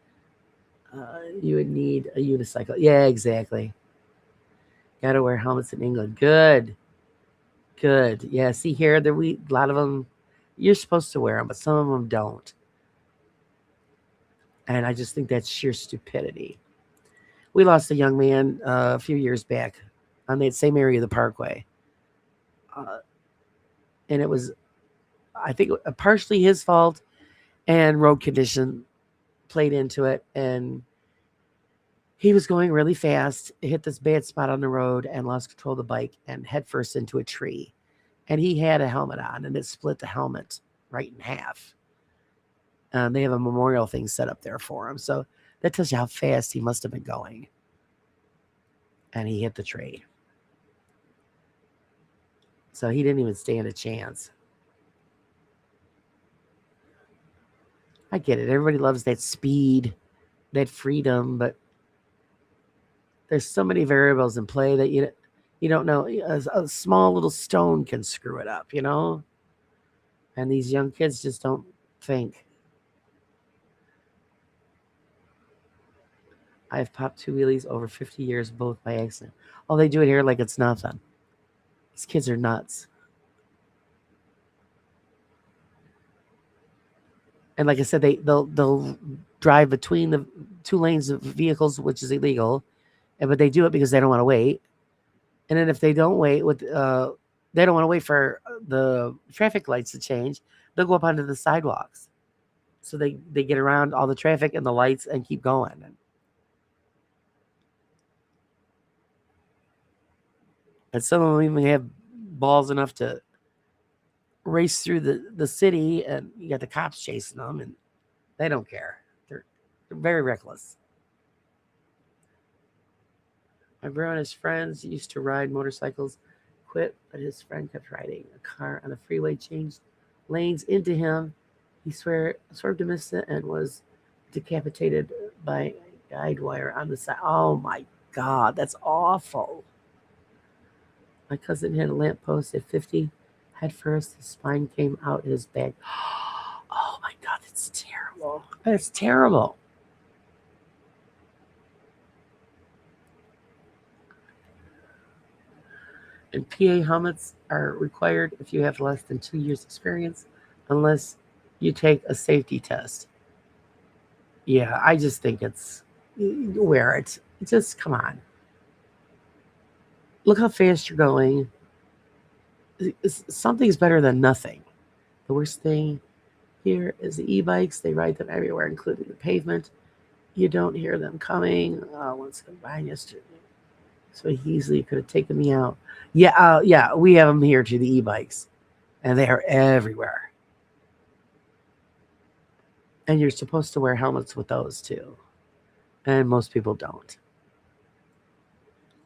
Speaker 1: you would need a unicycle. Yeah, exactly. Got to wear helmets in England. Good. Yeah, see here, a lot of them, you're supposed to wear them, but some of them don't. And I just think that's sheer stupidity. We lost a young man a few years back on that same area of the Parkway. And it was, I think, partially his fault, and road condition played into it. And he was going really fast, hit this bad spot on the road, and lost control of the bike and headfirst into a tree. And he had a helmet on, and it split the helmet right in half. They have a memorial thing set up there for him. So that tells you how fast he must have been going. And he hit the tree. So he didn't even stand a chance. I get it. Everybody loves that speed, that freedom, but there's so many variables in play that you don't know. A small little stone can screw it up, And these young kids just don't think. I've popped 2 wheelies over 50 years, both by accident. Oh, they do it here like it's nothing. These kids are nuts. And like I said, they'll drive between the 2 lanes of vehicles, which is illegal, but they do it because they don't want to wait. And then if they don't wait, they don't want to wait for the traffic lights to change, they'll go up onto the sidewalks. So they get around all the traffic and the lights and keep going. And some of them even have balls enough to race through the city, and you got the cops chasing them, and they don't care. They're very reckless. My brother and his friends used to ride motorcycles, quit, but his friend kept riding. A car on the freeway changed lanes into him. He swerved to miss it and was decapitated by a guide wire on the side. Oh my God, that's awful. My cousin hit a lamppost at 50. Head first, his spine came out his back. Oh my God, that's terrible. That's terrible. And PA helmets are required if you have less than 2 years experience, unless you take a safety test. Yeah, I just think wear it. Just come on. Look how fast you're going. Something's better than nothing. The worst thing here is the e-bikes. They ride them everywhere, including the pavement. You don't hear them coming. Once combined yesterday, so he easily could have taken me out. Yeah, yeah, we have them here to the e-bikes, and they are everywhere. And you're supposed to wear helmets with those too, and most people don't.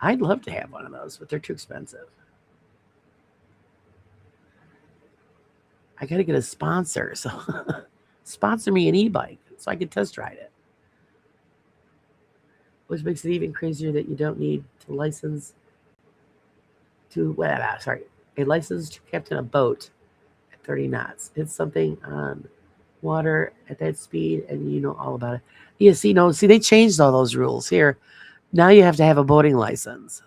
Speaker 1: I'd love to have one of those, but they're too expensive. I got to get a sponsor, so sponsor me an e-bike so I can test ride it. Which makes it even crazier that you don't need to license to a license to captain a boat at 30 knots. It's something on water at that speed, and you know all about it. Yeah, see, they changed all those rules here. Now you have to have a boating license,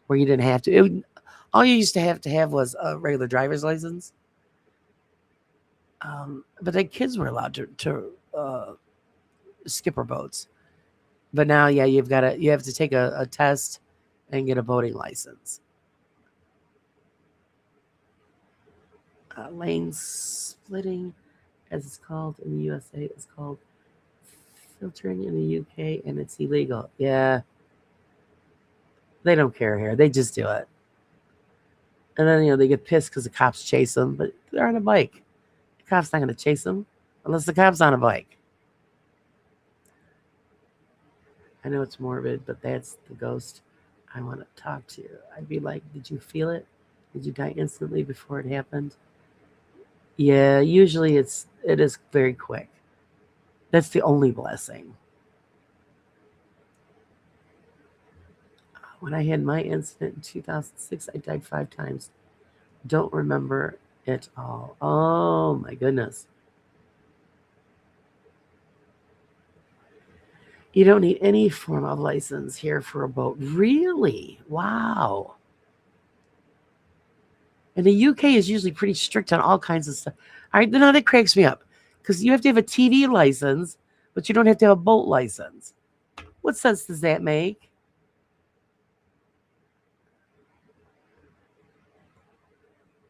Speaker 1: where you didn't have to. All you used to have was a regular driver's license. But the kids were allowed to skipper boats. But now, yeah, you have to take a test and get a boating license. Lane splitting, as it's called in the USA, is called filtering in the UK, and it's illegal. Yeah, they don't care here. They just do it. And then, they get pissed because the cops chase them, but they're on a bike. The cop's not going to chase them unless the cop's on a bike. I know it's morbid, but that's the ghost I want to talk to. I'd be like, did you feel it? Did you die instantly before it happened? Yeah, usually it is very quick. That's the only blessing. When I had my incident in 2006, I died 5 times. Don't remember it all. Oh my goodness. You don't need any form of license here for a boat. Really? Wow. And the UK is usually pretty strict on all kinds of stuff. All right, now that cracks me up because you have to have a TV license, but you don't have to have a boat license. What sense does that make?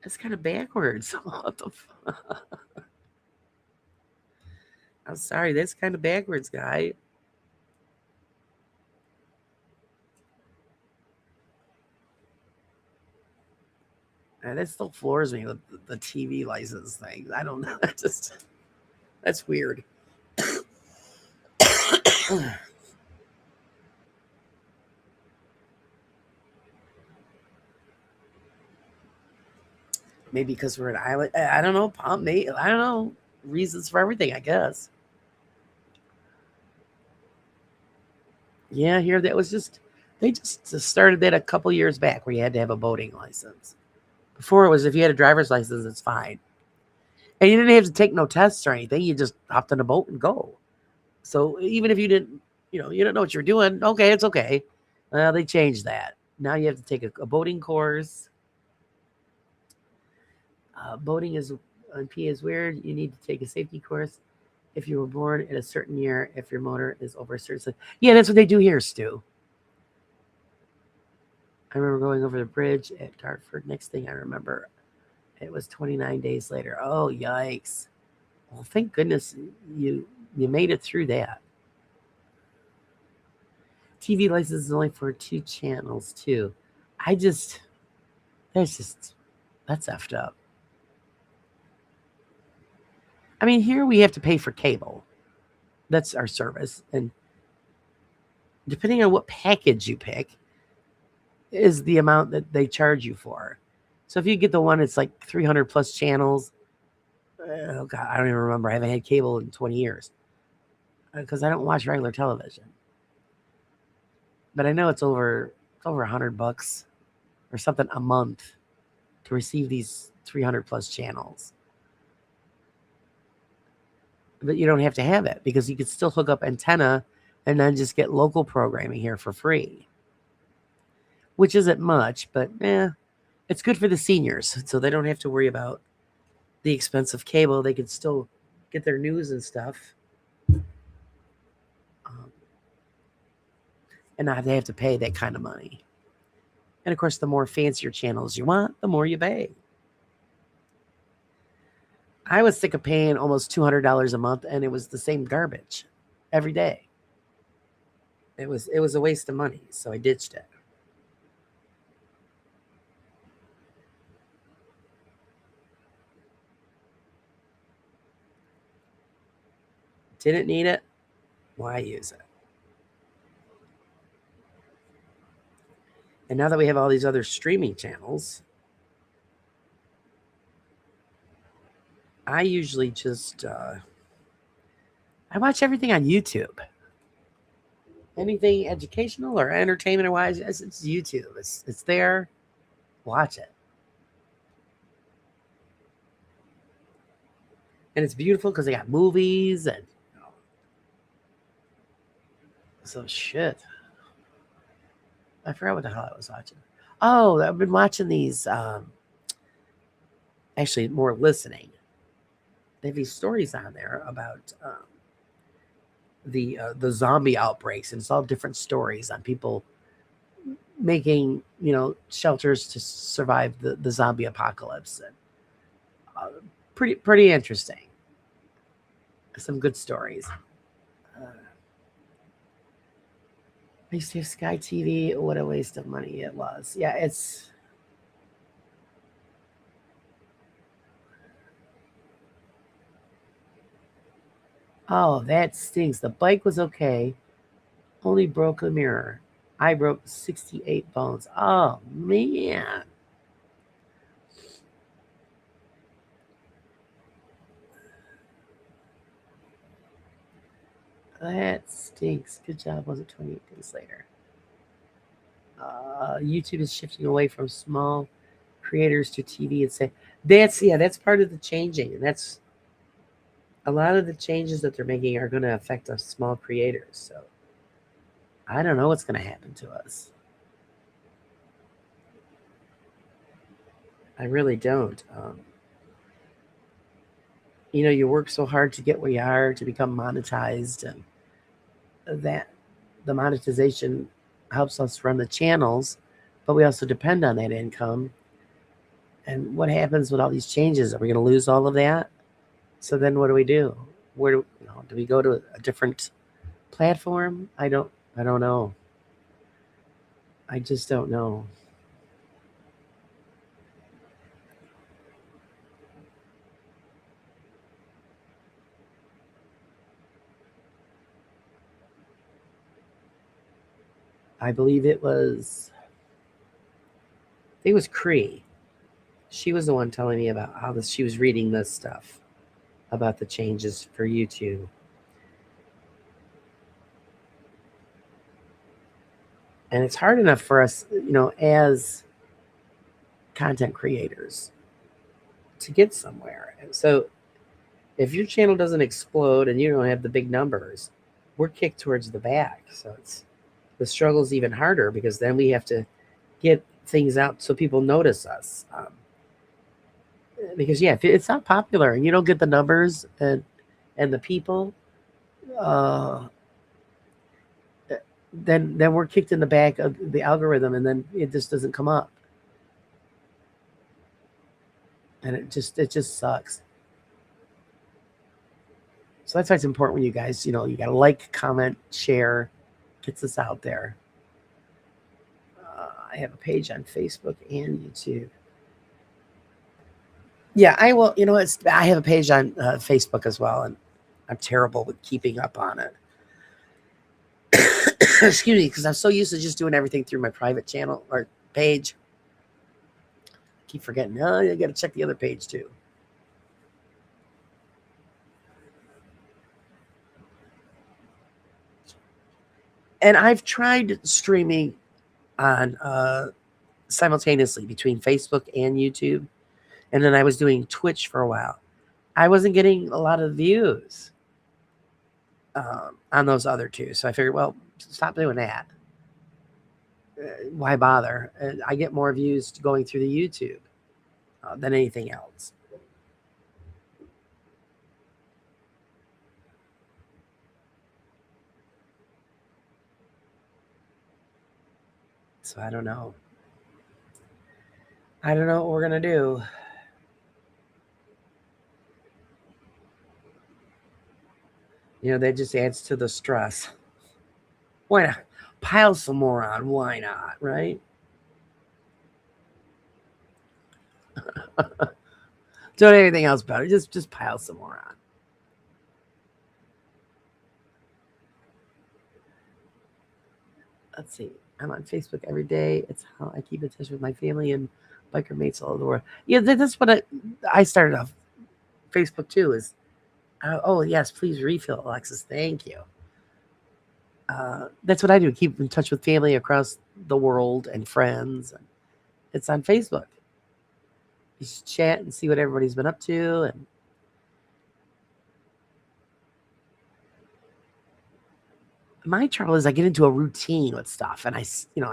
Speaker 1: It's kind of backwards. What the I'm sorry, that's kind of backwards, guy. And it still floors me with the TV license thing. I don't know. That's weird. Maybe because we're an island. I don't know. I don't know. Reasons for everything, I guess. Yeah, here that was just they just started that a couple years back where you had to have a boating license. Before it was if you had a driver's license, it's fine. And you didn't have to take no tests or anything. You just hopped on a boat and go. So even if you didn't, you didn't know what you were doing, okay, it's okay. Well, they changed that. Now you have to take a boating course. Boating is on P is weird. You need to take a safety course if you were born in a certain year. If your motor is over a certain, yeah, that's what they do here, Stu. I remember going over the bridge at Dartford. Next thing I remember, it was 29 days later. Oh, yikes. Well, thank goodness you made it through that. TV license is only for 2 channels, too. That's effed up. I mean, here we have to pay for cable. That's our service. And depending on what package you pick, is the amount that they charge you for. So if you get the one, it's like 300 plus channels. Oh God, I don't even remember. I haven't had cable in 20 years because I don't watch regular television. But I know it's over $100 or something a month to receive these 300 plus channels. But you don't have to have it because you could still hook up antenna and then just get local programming here for free, which isn't much, but it's good for the seniors, so they don't have to worry about the expense of cable. They can still get their news and stuff, and not have to pay that kind of money. And of course, the more fancier channels you want, the more you pay. I was sick of paying almost $200 a month, and it was the same garbage every day. It was a waste of money, so I ditched it. Didn't need it. Why use it? And now that we have all these other streaming channels, I usually just I watch everything on YouTube. Anything educational or entertainment wise, it's YouTube. It's there. Watch it. And it's beautiful because they got movies and so shit. I forgot what the hell I was watching. Oh, I've been watching these. Actually, more listening. They have these stories on there about the zombie outbreaks, and it's all different stories on people making shelters to survive the zombie apocalypse. And pretty interesting. Some good stories. I used to have Sky TV. What a waste of money it was. Yeah, it's. Oh, that stinks. The bike was okay. Only broke a mirror. I broke 68 bones. Oh, man. That stinks. Good job. Was it 28 days later? YouTube is shifting away from small creators to TV and say that's part of the changing, and that's a lot of the changes that they're making are going to affect us small creators. So I don't know what's going to happen to us. I really don't. You work so hard to get where you are to become monetized, and that the monetization helps us run the channels, but we also depend on that income. And what happens with all these changes? Are we going to lose all of that? So then what do we do? Where do we go to a different platform? I don't know. I just don't know. I believe it was Cree. She was the one telling me about how she was reading this stuff about the changes for YouTube. And it's hard enough for us, as content creators to get somewhere. And so if your channel doesn't explode and you don't have the big numbers, we're kicked towards the back. So the struggle's even harder because then we have to get things out so people notice us. Because if it's not popular and you don't get the numbers and the people, uh, then we're kicked in the back of the algorithm, and then it just doesn't come up, and it just sucks. So that's why it's important when you guys, you got to like, comment, share, gets us out there. I have a page on Facebook and YouTube. Yeah, I will. I have a page on Facebook as well, and I'm terrible with keeping up on it. Excuse me, because I'm so used to just doing everything through my private channel or page. I keep forgetting. Oh, you got to check the other page too. And I've tried streaming on simultaneously between Facebook and YouTube, and then I was doing Twitch for a while. I wasn't getting a lot of views on those other two, so I figured, well, stop doing that. Why bother? I get more views going through the YouTube than anything else. So I don't know. I don't know what we're gonna do. That just adds to the stress. Why not? pile some more on. Why not, right? Don't anything else better. Just pile some more on. Let's see. I'm on Facebook every day. It's how I keep in touch with my family and biker mates all over the world. Yeah, that's what I started off Facebook too. Is oh yes, please refill, Alexis. Thank you. That's what I do. Keep in touch with family across the world and friends. It's on Facebook. You just chat and see what everybody's been up to, and my trouble is I get into a routine with stuff, and I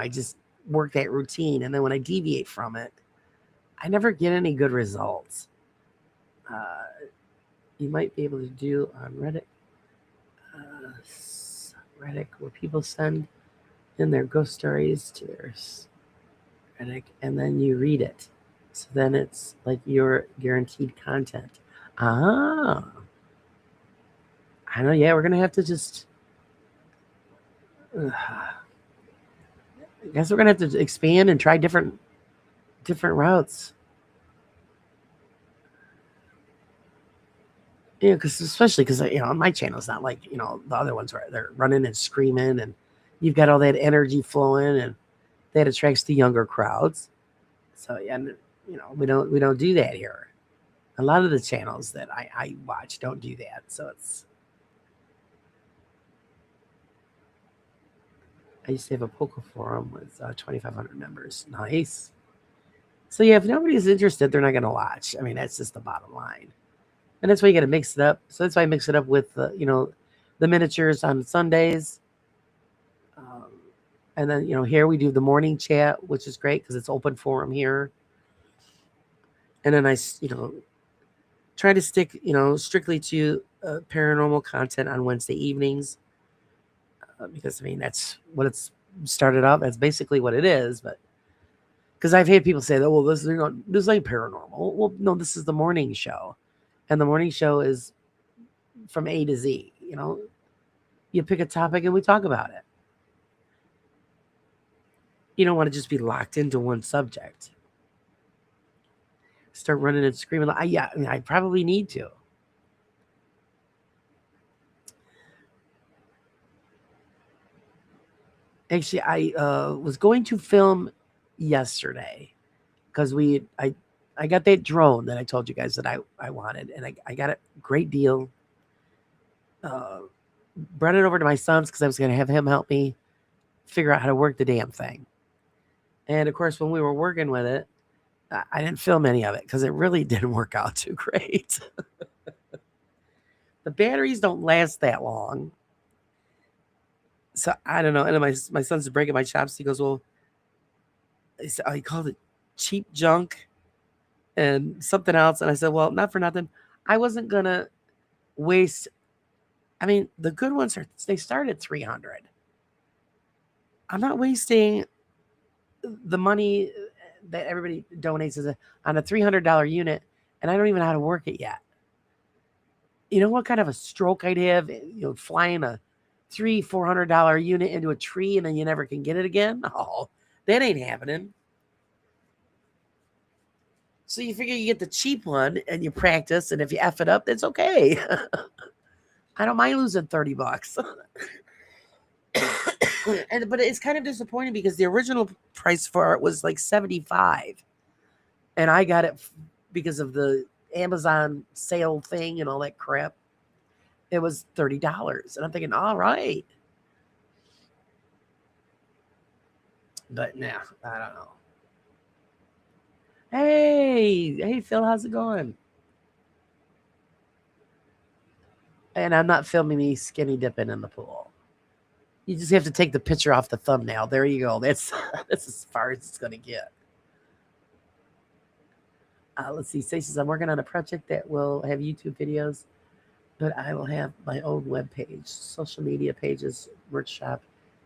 Speaker 1: just work that routine, and then when I deviate from it, I never get any good results. Uh, you might be able to do on Reddit, Reddit, where people send in their ghost stories to their Reddit, and then you read it. So then it's like your guaranteed content. Ah, I know. Yeah, we're gonna have to just. I guess we're gonna have to expand and try different routes. Yeah, because especially because my channel's not like the other ones where they're running and screaming and you've got all that energy flowing and that attracts the younger crowds. So yeah, we don't do that here. A lot of the channels that I watch don't do that. So I used to have a poker forum with 2,500 members. Nice. So yeah, if nobody's interested, they're not going to watch. I mean, that's just the bottom line. And that's why you got to mix it up. So that's why I mix it up with the miniatures on Sundays. And then here we do the morning chat, which is great because it's open forum here. And then I try to stick strictly to paranormal content on Wednesday evenings because I mean that's what it's started off. That's basically what it is. But because I've had people say that, well, this ain't paranormal. Well, no, this is the morning show, and the morning show is from A to Z. You pick a topic and we talk about it. You don't want to just be locked into one subject. Start running and screaming. Yeah, I mean, I probably need to. Actually, I was going to film yesterday because I got that drone that I told you guys that I wanted, and I got a great deal. Brought it over to my son's because I was going to have him help me figure out how to work the damn thing. And of course, when we were working with it, I didn't film any of it because it really didn't work out too great. The batteries don't last that long. So I don't know. And my son's breaking my chops. He goes, well, he called it cheap junk and something else. And I said, well, not for nothing. I wasn't going to waste. I mean, the good ones they start at 300. I'm not wasting the money that everybody donates on a $300 unit, and I don't even know how to work it yet. You know what kind of a stroke I'd have, flying a $300-400 unit into a tree and then you never can get it again? Oh, that ain't happening. So you figure you get the cheap one and you practice, and if you F it up, that's okay. I don't mind losing $30. But it's kind of disappointing because the original price for it was like $75, and I got it because of the Amazon sale thing and all that crap. It was $30, and I'm thinking, all right, but nah, I don't know. Hey, Phil, how's it going? And I'm not filming me skinny dipping in the pool. You just have to take the picture off the thumbnail. There you go. That's as far as it's gonna get. Let's see. Say says I'm working on a project that will have YouTube videos, but I will have my own web page, social media pages, merch shop.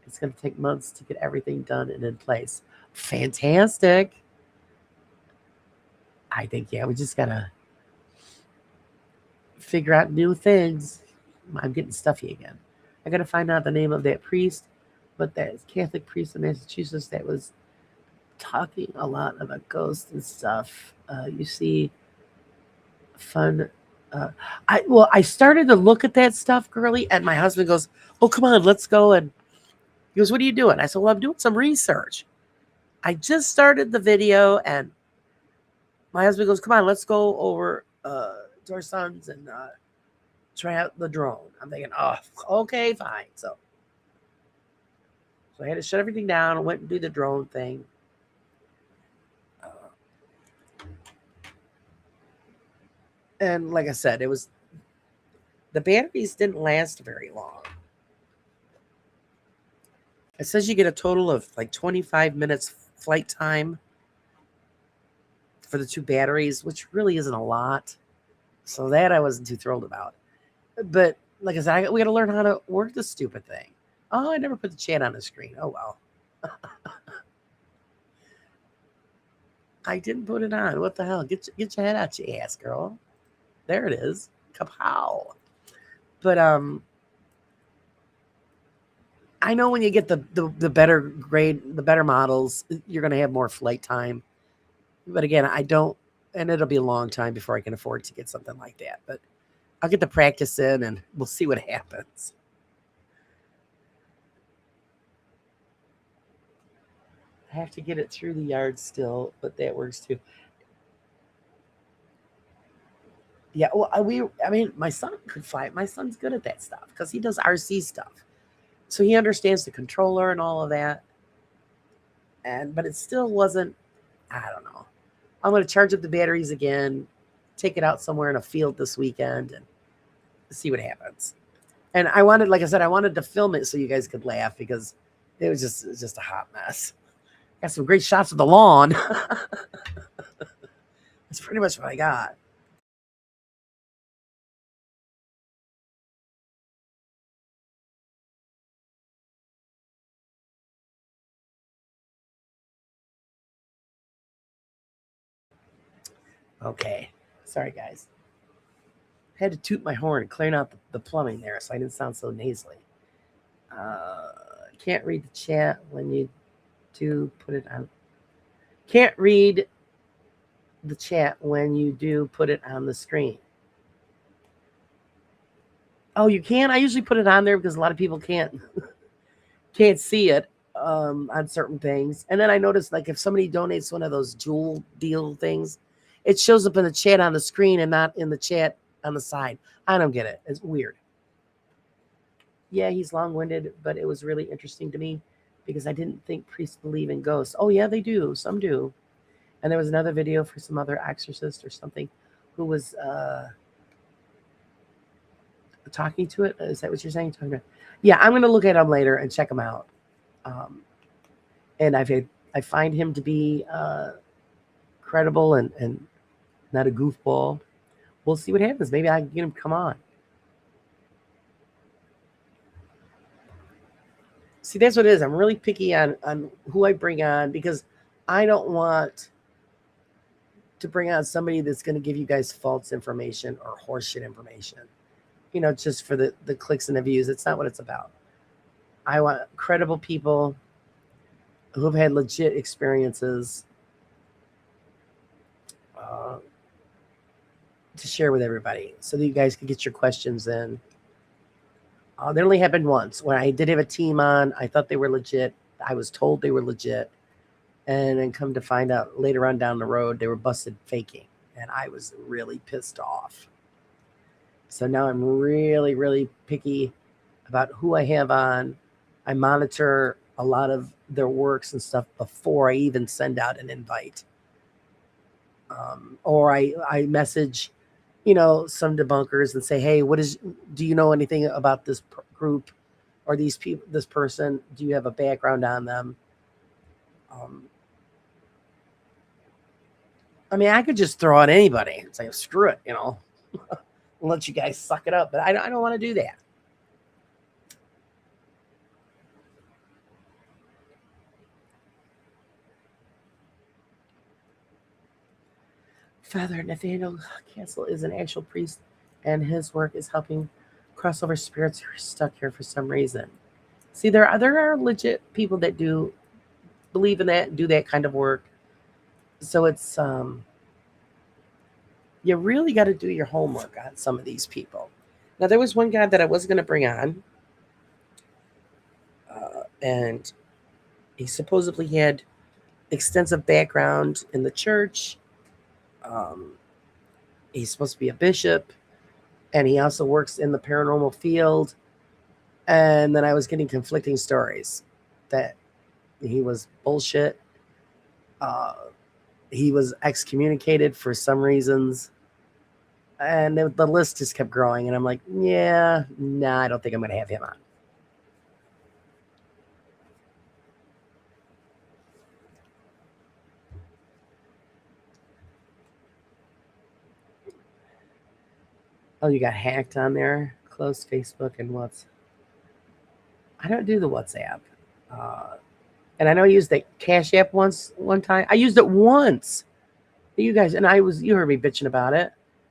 Speaker 1: It's going to take months to get everything done and in place. Fantastic. I think, yeah, we just got to figure out new things. I'm getting stuffy again. I got to find out the name of that priest but that Catholic priest in Massachusetts that was talking a lot about ghosts and stuff. You see fun. Uh, I started to look at that stuff, girly, and my husband goes, "Oh, come on, let's go." And he goes, "What are you doing?" I said, "Well, I'm doing some research. I just started the video," and my husband goes, "Come on, let's go over to our sons and try out the drone." I'm thinking, "Oh, okay, fine." So I had to shut everything down and went and do the drone thing. And like I said, the batteries didn't last very long. It says you get a total of like 25 minutes flight time for the 2 batteries, which really isn't a lot. So that I wasn't too thrilled about. But like I said, we got to learn how to work this stupid thing. Oh, I never put the chat on the screen. Oh well. I didn't put it on. What the hell? Get your head out your ass, girl. There it is. Kapow. But I know when you get the better grade, the better models, you're going to have more flight time. But again, I don't, and it'll be a long time before I can afford to get something like that. But I'll get the practice in, and we'll see what happens. I have to get it through the yard still, but that works too. Yeah, well, I mean, my son could fly. My son's good at that stuff because he does RC stuff, so he understands the controller and all of that. But it still wasn't. I don't know. I'm going to charge up the batteries again, take it out somewhere in a field this weekend, and see what happens. And I wanted, like I said, I wanted to film it so you guys could laugh because it was just a hot mess. Got some great shots of the lawn. That's pretty much what I got. Okay. Sorry, guys. I had to toot my horn, clearing out the plumbing there so I didn't sound so nasally. Can't read the chat when you do put it on. Can't read the chat when you do put it on the screen. Oh, you can? I usually put it on there because a lot of people can't see it on certain things. And then I noticed, like, if somebody donates one of those jewel deal things, it shows up in the chat on the screen and not in the chat on the side. I don't get it. It's weird. Yeah, he's long-winded, but it was really interesting to me because I didn't think priests believe in ghosts. Oh yeah, they do. Some do. And there was another video for some other exorcist or something who was talking to it. Is that what you're saying? Yeah, I'm going to look at him later and check him out. And I find him to be credible and not a goofball. We'll see what happens. Maybe I can get him to come on. See, that's what it is. I'm really picky on who I bring on because I don't want to bring on somebody that's going to give you guys false information or horseshit information. You know, just for the clicks and the views. It's not what it's about. I want credible people who have had legit experiences to share with everybody so that you guys can get your questions in. That only happened once. When I did have a team on, I thought they were legit. I was told they were legit. And then come to find out later on down the road, they were busted faking. And I was really pissed off. So now I'm really, really picky about who I have on. I monitor a lot of their works and stuff before I even send out an invite. Or I message, some debunkers and say, hey, do you know anything about this group or these people, this person? Do you have a background on them? I mean, I could just throw out anybody and say, screw it, and let you guys suck it up. But I don't want to do that. Father Nathaniel Castle is an actual priest, and his work is helping crossover spirits who are stuck here for some reason. See, there are legit people that do believe in that, do that kind of work. So it's you really got to do your homework on some of these people. Now there was one guy that I was going to bring on, and he supposedly had extensive background in the church. Um, he's supposed to be a bishop, and he also works in the paranormal field. And then I was getting conflicting stories that he was bullshit. Uh, he was excommunicated for some reasons, and the list just kept growing. And I'm like, yeah, nah, I don't think I'm going to have him on. Oh, you got hacked on there? Close Facebook and what's? I don't do the WhatsApp. Uh, and I know I used the Cash App one time. I used it once. You guys and you heard me bitching about it.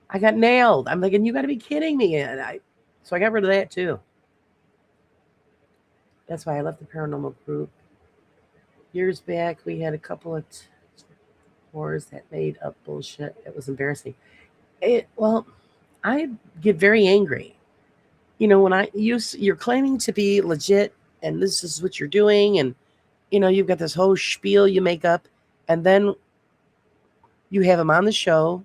Speaker 1: I got nailed. I'm thinking you got to be kidding me. So I got rid of that too. That's why I left the paranormal group. Years back, we had a couple of wars that made up bullshit. It was embarrassing. Well, I get very angry. When you're claiming to be legit and this is what you're doing, and you've got this whole spiel you make up, and then you have them on the show.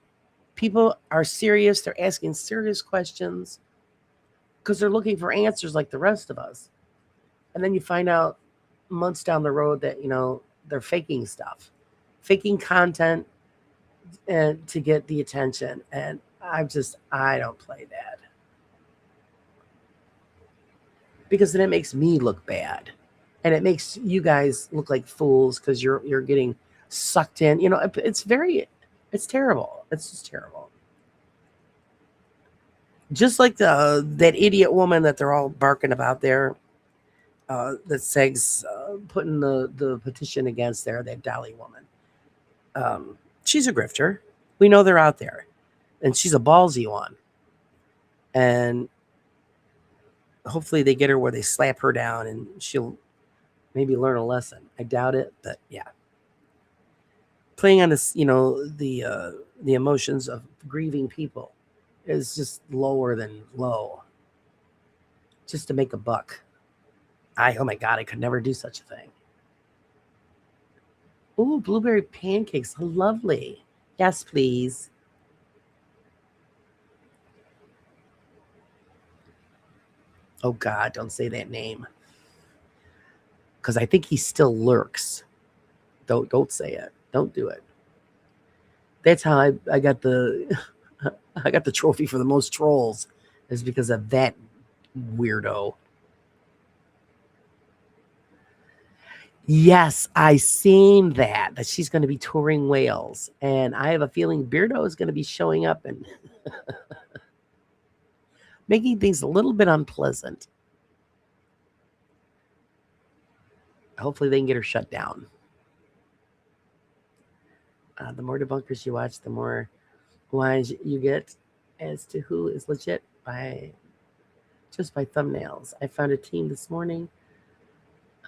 Speaker 1: People are serious. They're asking serious questions because they're looking for answers like the rest of us. And then you find out months down the road that, they're faking stuff, faking content and to get the attention. And I don't play that. Because then it makes me look bad. And it makes you guys look like fools because you're getting sucked in. It's terrible. It's just terrible. Just like that idiot woman that they're all barking about there, that Seg's putting the petition against there, that Dolly woman. She's a grifter. We know they're out there. And she's a ballsy one. And hopefully they get her where they slap her down and she'll maybe learn a lesson. I doubt it, but yeah. Playing on this, the emotions of grieving people is just lower than low. Just to make a buck. Oh my God, I could never do such a thing. Ooh, blueberry pancakes. Lovely. Yes, please. Oh God, don't say that name. Because I think he still lurks. Don't say it. Don't do it. That's how I got the I got the trophy for the most trolls, is because of that weirdo. Yes, I seen that she's going to be touring Wales, and I have a feeling Beardo is going to be showing up and making things a little bit unpleasant. Hopefully they can get her shut down. The more debunkers you watch, the more wise you get as to who is legit just by thumbnails. I found a team this morning.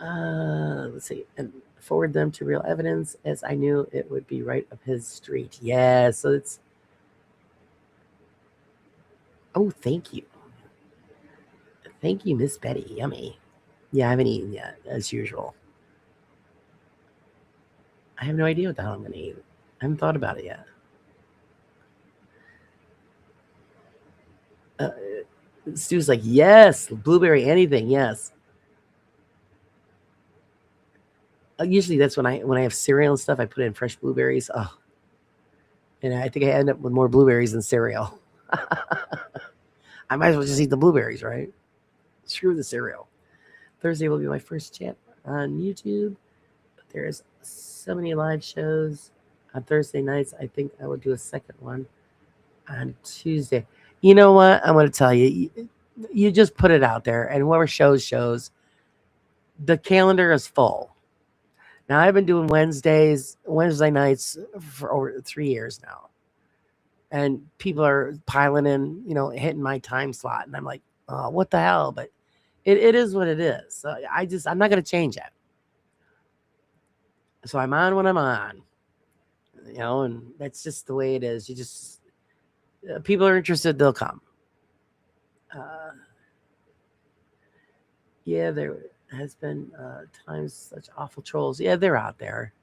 Speaker 1: Let's see, and forward them to Real Evidence, as I knew it would be right up his street. Yeah, so it's. Oh, thank you. Thank you, Miss Betty. Yummy. Yeah, I haven't eaten yet, as usual. I have no idea what the hell I'm going to eat. I haven't thought about it yet. Stu's like, yes, blueberry anything, yes. Usually that's when I have cereal and stuff, I put in fresh blueberries. Oh, and I think I end up with more blueberries than cereal. I might as well just eat the blueberries, right? Screw the cereal. Thursday will be my first chat on YouTube. But there's so many live shows on Thursday nights. I think I will do a second one on Tuesday. You know what? I'm going to tell you. You just put it out there, and whoever shows. The calendar is full. Now, I've been doing Wednesday nights for over 3 years now. And people are piling in, hitting my time slot. And I'm like, oh, what the hell? But It is what it is. So I'm not going to change it. So I'm on when I'm on, and that's just the way it is. You just, people are interested, they'll come. Uh, yeah, there has been times such awful trolls. Yeah, they're out there.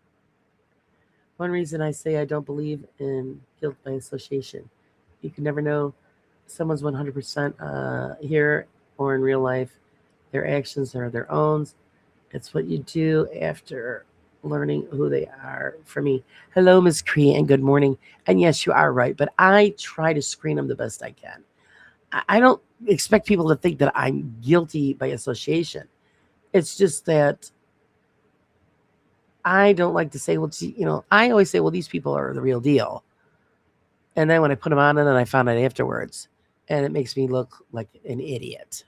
Speaker 1: One reason I say I don't believe in guilt by association. You can never know someone's 100% here or in real life. Their actions are their own. It's what you do after learning who they are. For me, hello, Miss Cree, and good morning. And yes, you are right, but I try to screen them the best I can. I don't expect people to think that I'm guilty by association. It's just that I don't like to say, well, I always say, well, these people are the real deal. And then when I put them on, and then I found out afterwards, and it makes me look like an idiot.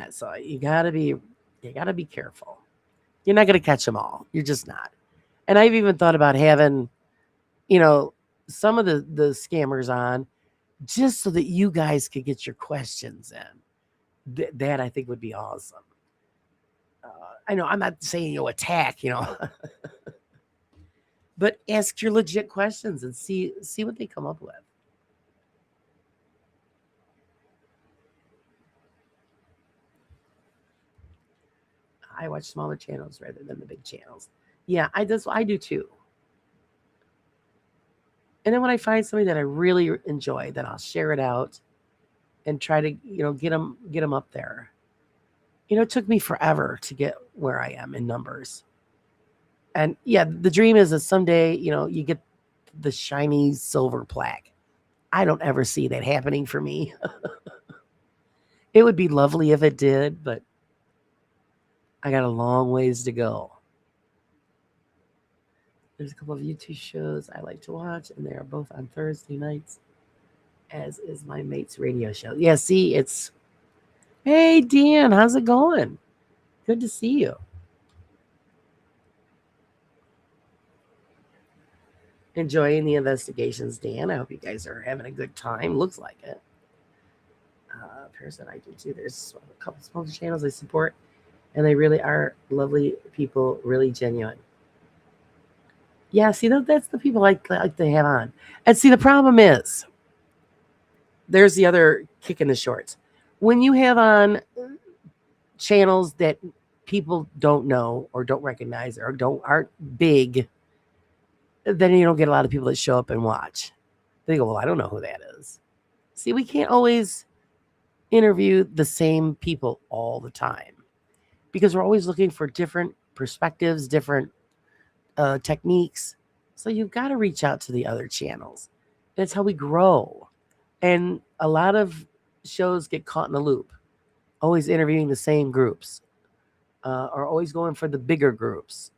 Speaker 1: So you gotta be careful. You're not gonna catch them all. You're just not. And I've even thought about having, you know, some of the scammers on just so that you guys could get your questions in. That I think would be awesome. I know I'm not saying attack, but ask your legit questions and see what they come up with. I watch smaller channels rather than the big channels. Yeah, I do too. And then when I find somebody that I really enjoy, then I'll share it out and try to get them up there. It took me forever to get where I am in numbers. And yeah, the dream is that someday, you get the shiny silver plaque. I don't ever see that happening for me. It would be lovely if it did, but I got a long ways to go. There's a couple of YouTube shows I like to watch, and they are both on Thursday nights, as is my mate's radio show. Yeah, see, hey, Dan, how's it going? Good to see you. Enjoying the investigations, Dan. I hope you guys are having a good time. Looks like it. Person I do too. There's a couple smaller channels I support, and they really are lovely people, really genuine. Yeah, see, that's the people I like to have on. And see, the problem is, there's the other kick in the shorts. When you have on channels that people don't know or don't recognize or aren't big, then you don't get a lot of people that show up and watch. They go, well, I don't know who that is. See, we can't always interview the same people all the time because we're always looking for different perspectives, different techniques. So you've got to reach out to the other channels. That's how we grow. And a lot of shows get caught in a loop, always interviewing the same groups or always going for the bigger groups.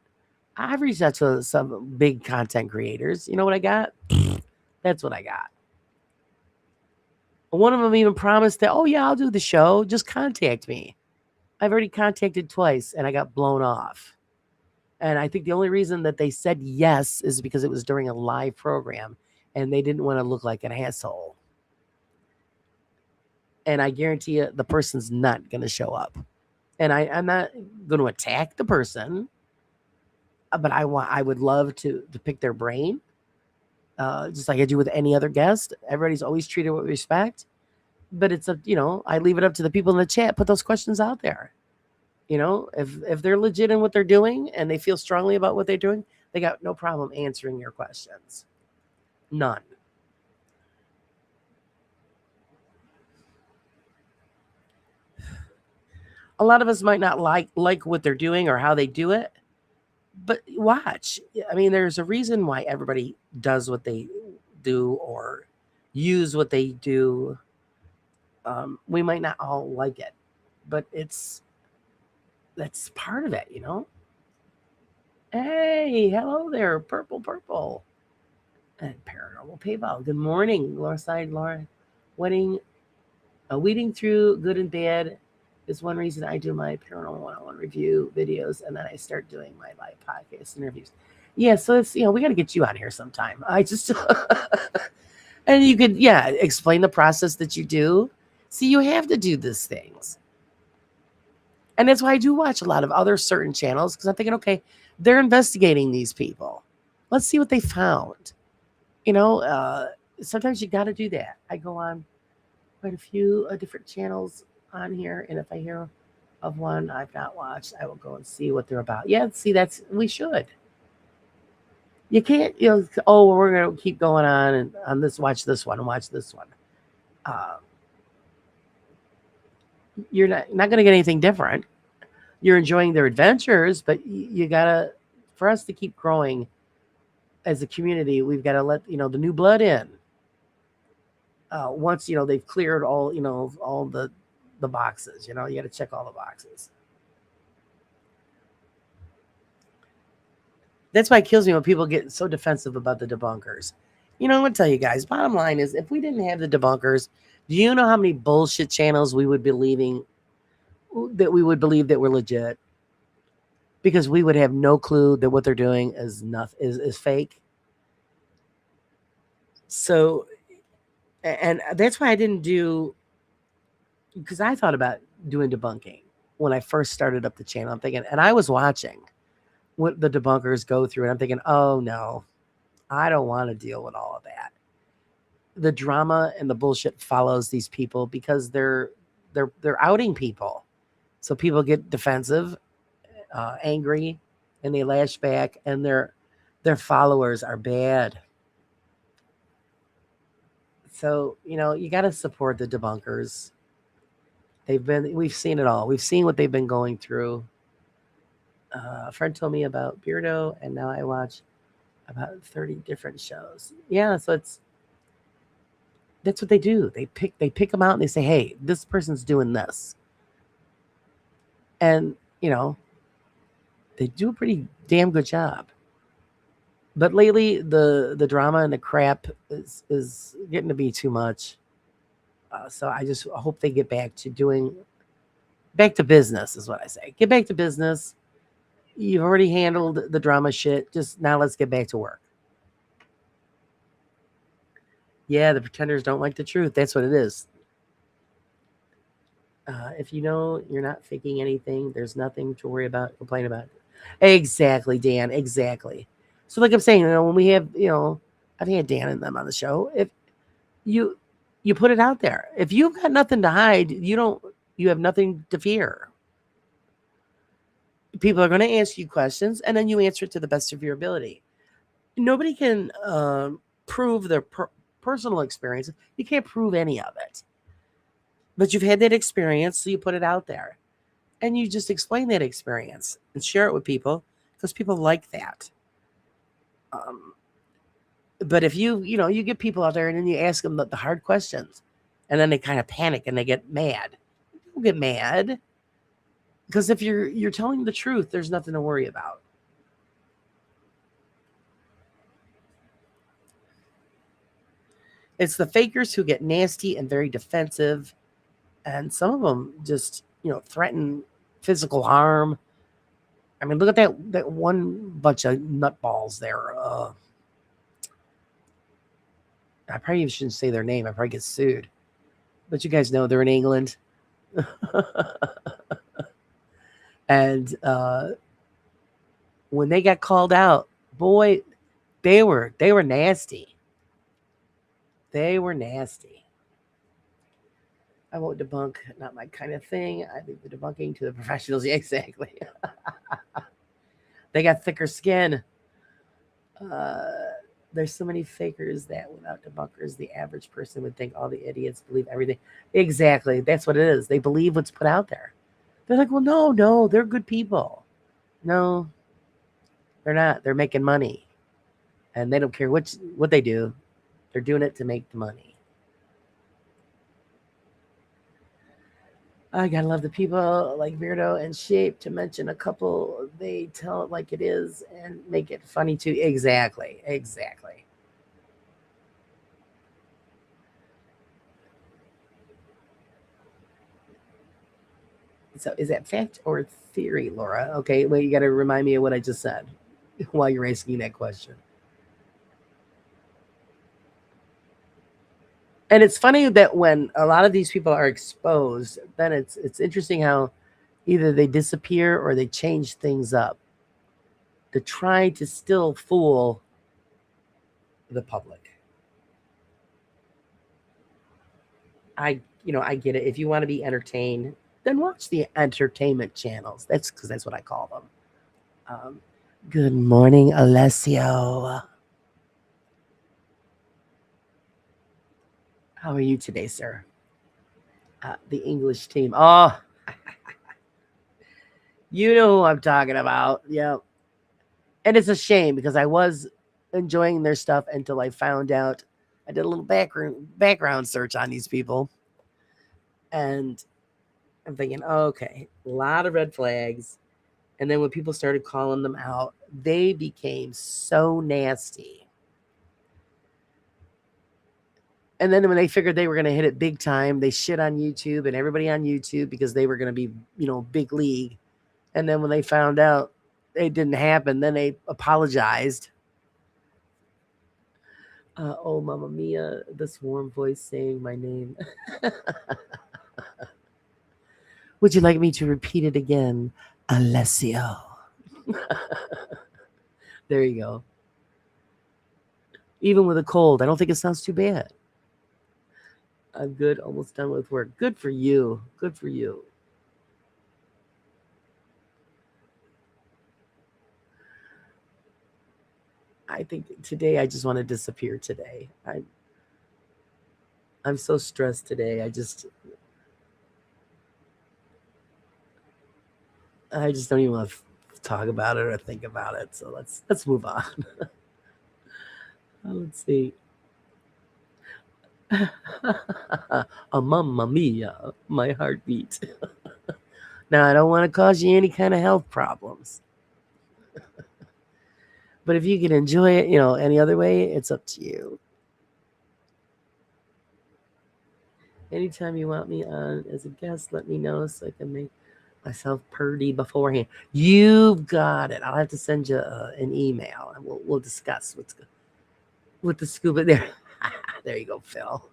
Speaker 1: I've reached out to some big content creators. You know what I got? That's what I got. One of them even promised that, oh, yeah, I'll do the show. Just contact me. I've already contacted twice, and I got blown off. And I think the only reason that they said yes is because it was during a live program, and they didn't want to look like an asshole. And I guarantee you the person's not going to show up. And I'm not going to attack the person, but I would love to pick their brain, just like I do with any other guest. Everybody's always treated with respect, but it's I leave it up to the people in the chat. Put those questions out there. If they're legit in what they're doing and they feel strongly about what they're doing, they got no problem answering your questions. None. A lot of us might not like what they're doing or how they do it, but watch. I mean, there's a reason why everybody does what they do or use what they do. We might not all like it, but that's part of it, Hey, hello there, purple. And Paranormal PayPal. Good morning, Laura. Weeding through good and bad is one reason I do my paranormal 101 review videos, and then I start doing my live podcast interviews. Yeah, so it's we got to get you on here sometime. I just and you could explain the process that you do. See, you have to do these things. And that's why I do watch a lot of other certain channels, because I'm thinking, okay, they're investigating these people. Let's see what they found. You know, sometimes you got to do that. I go on quite a few different channels on here, and if I hear of one I've not watched, I will go and see what they're about. Yeah, see, we should. You can't, oh, we're gonna keep going on and on this, watch this one and watch this one. Uh, you're not gonna get anything different. You're enjoying their adventures, but you gotta, for us to keep growing as a community, we've got to let the new blood in. Once they've cleared all the boxes. You got to check all the boxes. That's why it kills me when people get so defensive about the debunkers. I'm gonna tell you guys. Bottom line is, if we didn't have the debunkers, do you know how many bullshit channels we would be believing that we would believe that we're legit? Because we would have no clue that what they're doing is fake. So, and that's why I didn't do, because I thought about doing debunking when I first started up the channel. I'm thinking, and I was watching what the debunkers go through, and I'm thinking, oh no, I don't want to deal with all of that. The drama and the bullshit follows these people because they're outing people, so people get defensive, angry, and they lash back, and their followers are bad. So you got to support the debunkers. We've seen it all. We've seen what they've been going through. A friend told me about Beardo, and now I watch about 30 different shows. Yeah, so that's what they do. They pick them out and they say, hey, this person's doing this. And, they do a pretty damn good job. But lately, the drama and the crap is getting to be too much. So I just hope they get back to business, is what I say. Get back to business. You've already handled the drama shit. Just now let's get back to work. Yeah, the pretenders don't like the truth. That's what it is. If you know you're not faking anything, there's nothing to worry about, complain about. Exactly, Dan. Exactly. So like I'm saying, when we have, I've had Dan and them on the show. If you put it out there, if you've got nothing to hide, you have nothing to fear. People are going to ask you questions, and then you answer it to the best of your ability. Nobody can prove their personal experience. You can't prove any of it. But you've had that experience, so you put it out there. And you just explain that experience and share it with people, because people like that. But if you get people out there and then you ask them the hard questions, and then they kind of panic and they get mad. Don't get mad. Because if you're telling the truth, there's nothing to worry about. It's the fakers who get nasty and very defensive, and some of them just threaten physical harm. I mean, look at that one bunch of nutballs there. I probably shouldn't say their name. I probably get sued. But you guys know they're in England. And when they got called out, boy, they were nasty. They were nasty. I won't debunk, not my kind of thing. I leave the debunking to the professionals. Yeah, exactly. They got thicker skin. There's so many fakers that without debunkers, the average person would think all the idiots believe everything. Exactly. That's what it is. They believe what's put out there. They're like, well, no, they're good people. No, they're not. They're making money. And they don't care what they do. They're doing it to make the money. I gotta love the people like Beardo and Shape, to mention a couple. They tell it like it is and make it funny too. Exactly. So is that fact or theory, Laura? Okay, wait, you gotta remind me of what I just said while you're asking that question. And it's funny that when a lot of these people are exposed, then it's interesting how Either they disappear or they change things up to try to still fool the public. I get it. If you want to be entertained, then watch the entertainment channels. That's because that's what I call them. Good morning, Alessio. How are you today, sir? The English team. Oh, you know who I'm talking about. Yeah. And it's a shame because I was enjoying their stuff until I found out. I did a little background search on these people. And I'm thinking, oh, okay, a lot of red flags. And then when people started calling them out, they became so nasty. And then when they figured they were going to hit it big time, they shit on YouTube and everybody on YouTube because they were going to be, big league. And then when they found out it didn't happen, then they apologized. Oh, Mamma Mia, this warm voice saying my name. Would you like me to repeat it again? Alessio. There you go. Even with a cold, I don't think it sounds too bad. I'm good, almost done with work. Good for you. Good for you. I think today I just want to disappear today. I'm so stressed today. I just don't even want to talk about it or think about it. So let's move on. Let's see. A mamma mia, my heartbeat. Now I don't want to cause you any kind of health problems. But if you can enjoy it, any other way, it's up to you. Anytime you want me on as a guest, let me know so I can make myself purdy beforehand. You've got it. I'll have to send you an email and we'll discuss what's good with the scuba there. There you go, Phil.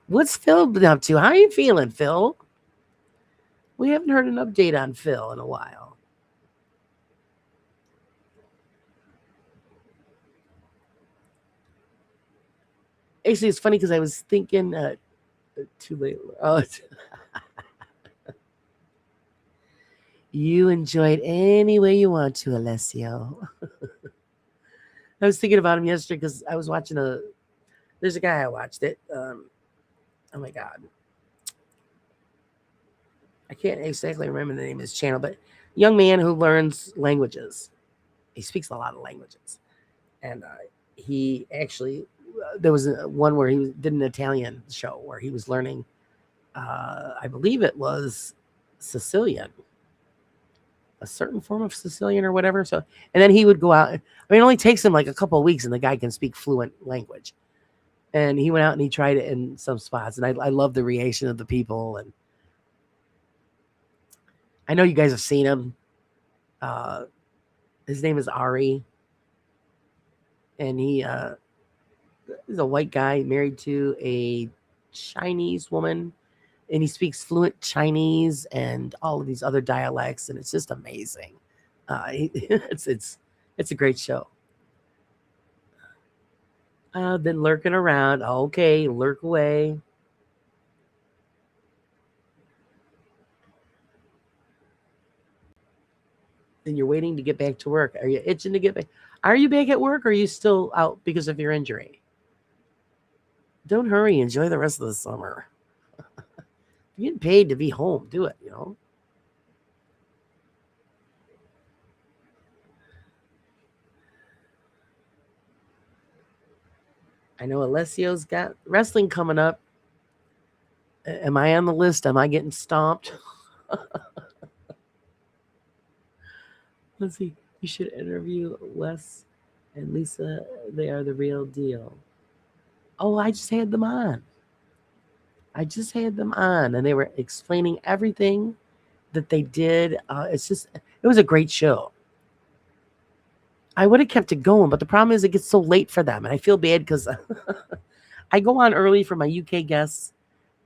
Speaker 1: What's Phil been up to? How are you feeling, Phil? We haven't heard an update on Phil in a while. Actually, it's funny because I was thinking too late. Oh, you enjoyed any way you want to, Alessio. I was thinking about him yesterday because I was watching there's a guy I watched it. Oh my God. I can't exactly remember the name of his channel, but young man who learns languages. He speaks a lot of languages. And he actually, there was one where he did an Italian show where he was learning, I believe it was Sicilian, a certain form of Sicilian or whatever. So, and then he would go out. I mean, it only takes him like a couple of weeks and the guy can speak fluent language. And he went out and he tried it in some spots. And I love the reaction of the people. And I know you guys have seen him. His name is Ari. And he's a white guy married to a Chinese woman. And he speaks fluent Chinese and all of these other dialects. And it's just amazing. It's a great show. Been lurking around. Okay, lurk away. And you're waiting to get back to work. Are you itching to get back? Are you back at work or are you still out because of your injury? Don't hurry. Enjoy the rest of the summer. You're getting paid to be home. Do it, I know Alessio's got wrestling coming up. Am I on the list? Am I getting stomped? Let's see. You should interview Wes and Lisa. They are the real deal. Oh, I just had them on. And they were explaining everything that they did. It was a great show. I would have kept it going, but the problem is it gets so late for them. And I feel bad because I go on early for my UK guests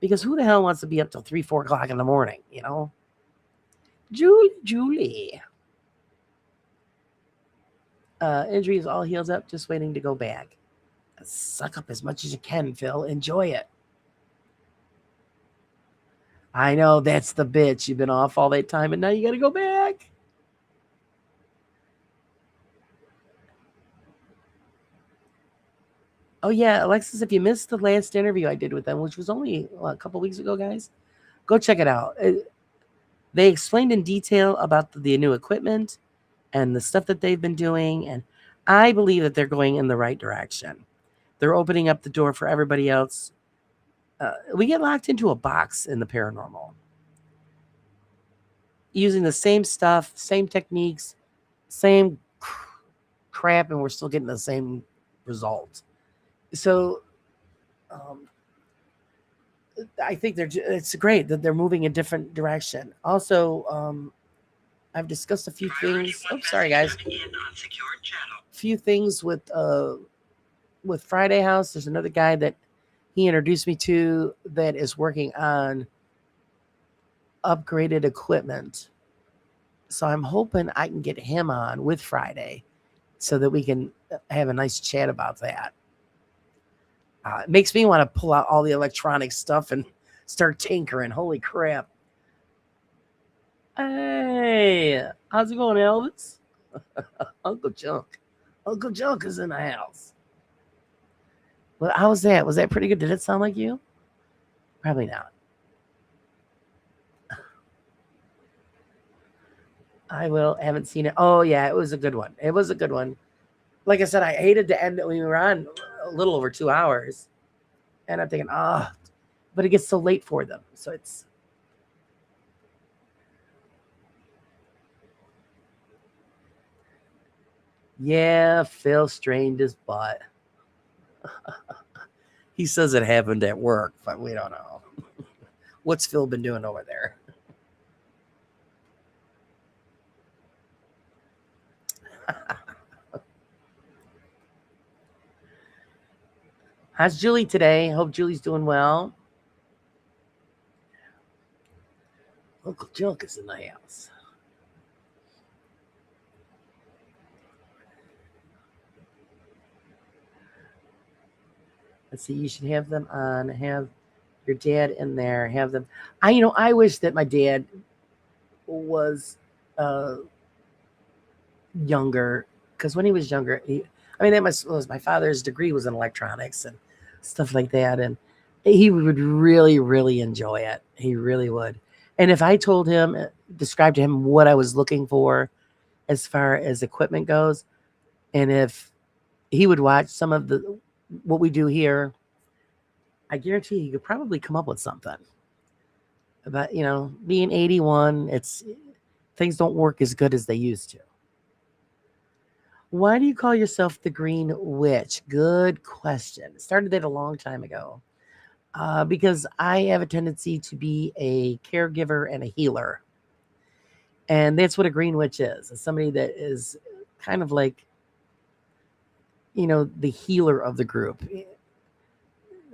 Speaker 1: Because who the hell wants to be up till 3, 4 o'clock in the morning, you know? Julie. Injury is all healed up, just waiting to go back. Suck up as much as you can, Phil. Enjoy it. I know, that's the bitch. You've been off all that time and now you got to go back. Oh, yeah, Alexis, if you missed the last interview I did with them, which was only a couple weeks ago, guys, go check it out. They explained in detail about the new equipment and the stuff that they've been doing, and I believe that they're going in the right direction. They're opening up the door for everybody else. We get locked into a box in the paranormal, using the same stuff, same techniques, same crap, and we're still getting the same result. So I think it's great that they're moving a different direction. Also, I've discussed a few things. Oh, sorry, guys. A few things with Friday House. There's another guy that he introduced me to that is working on upgraded equipment. So I'm hoping I can get him on with Friday so that we can have a nice chat about that. It makes me want to pull out all the electronic stuff and start tinkering. Holy crap. Hey, how's it going, Elvis? Uncle Junk. Uncle Junk is in the house. Well, how was that? Was that pretty good? Did it sound like you? Probably not. I haven't seen it. Oh, yeah, it was a good one. It was a good one. Like I said, I hated to end it when we were on a little over 2 hours. And I'm thinking, but it gets so late for them. So it's. Yeah, Phil strained his butt. He says it happened at work, but we don't know. What's Phil been doing over there? How's Julie today? Hope Julie's doing well. Uncle Junk is in the house. Let's see, you should have them on, have your dad in there, have them. I wish that my dad was younger, because when he was younger, that was my father's degree was in electronics and stuff like that, and he would really, really enjoy it. He really would. And if I told him, described to him what I was looking for as far as equipment goes, and if he would watch some of what we do here, I guarantee he could probably come up with something. About, being 81, things don't work as good as they used to. Why do you call yourself the Green Witch? Good question. Started that a long time ago. Because I have a tendency to be a caregiver and a healer. And that's what a Green Witch is. It's somebody that is kind of like, the healer of the group.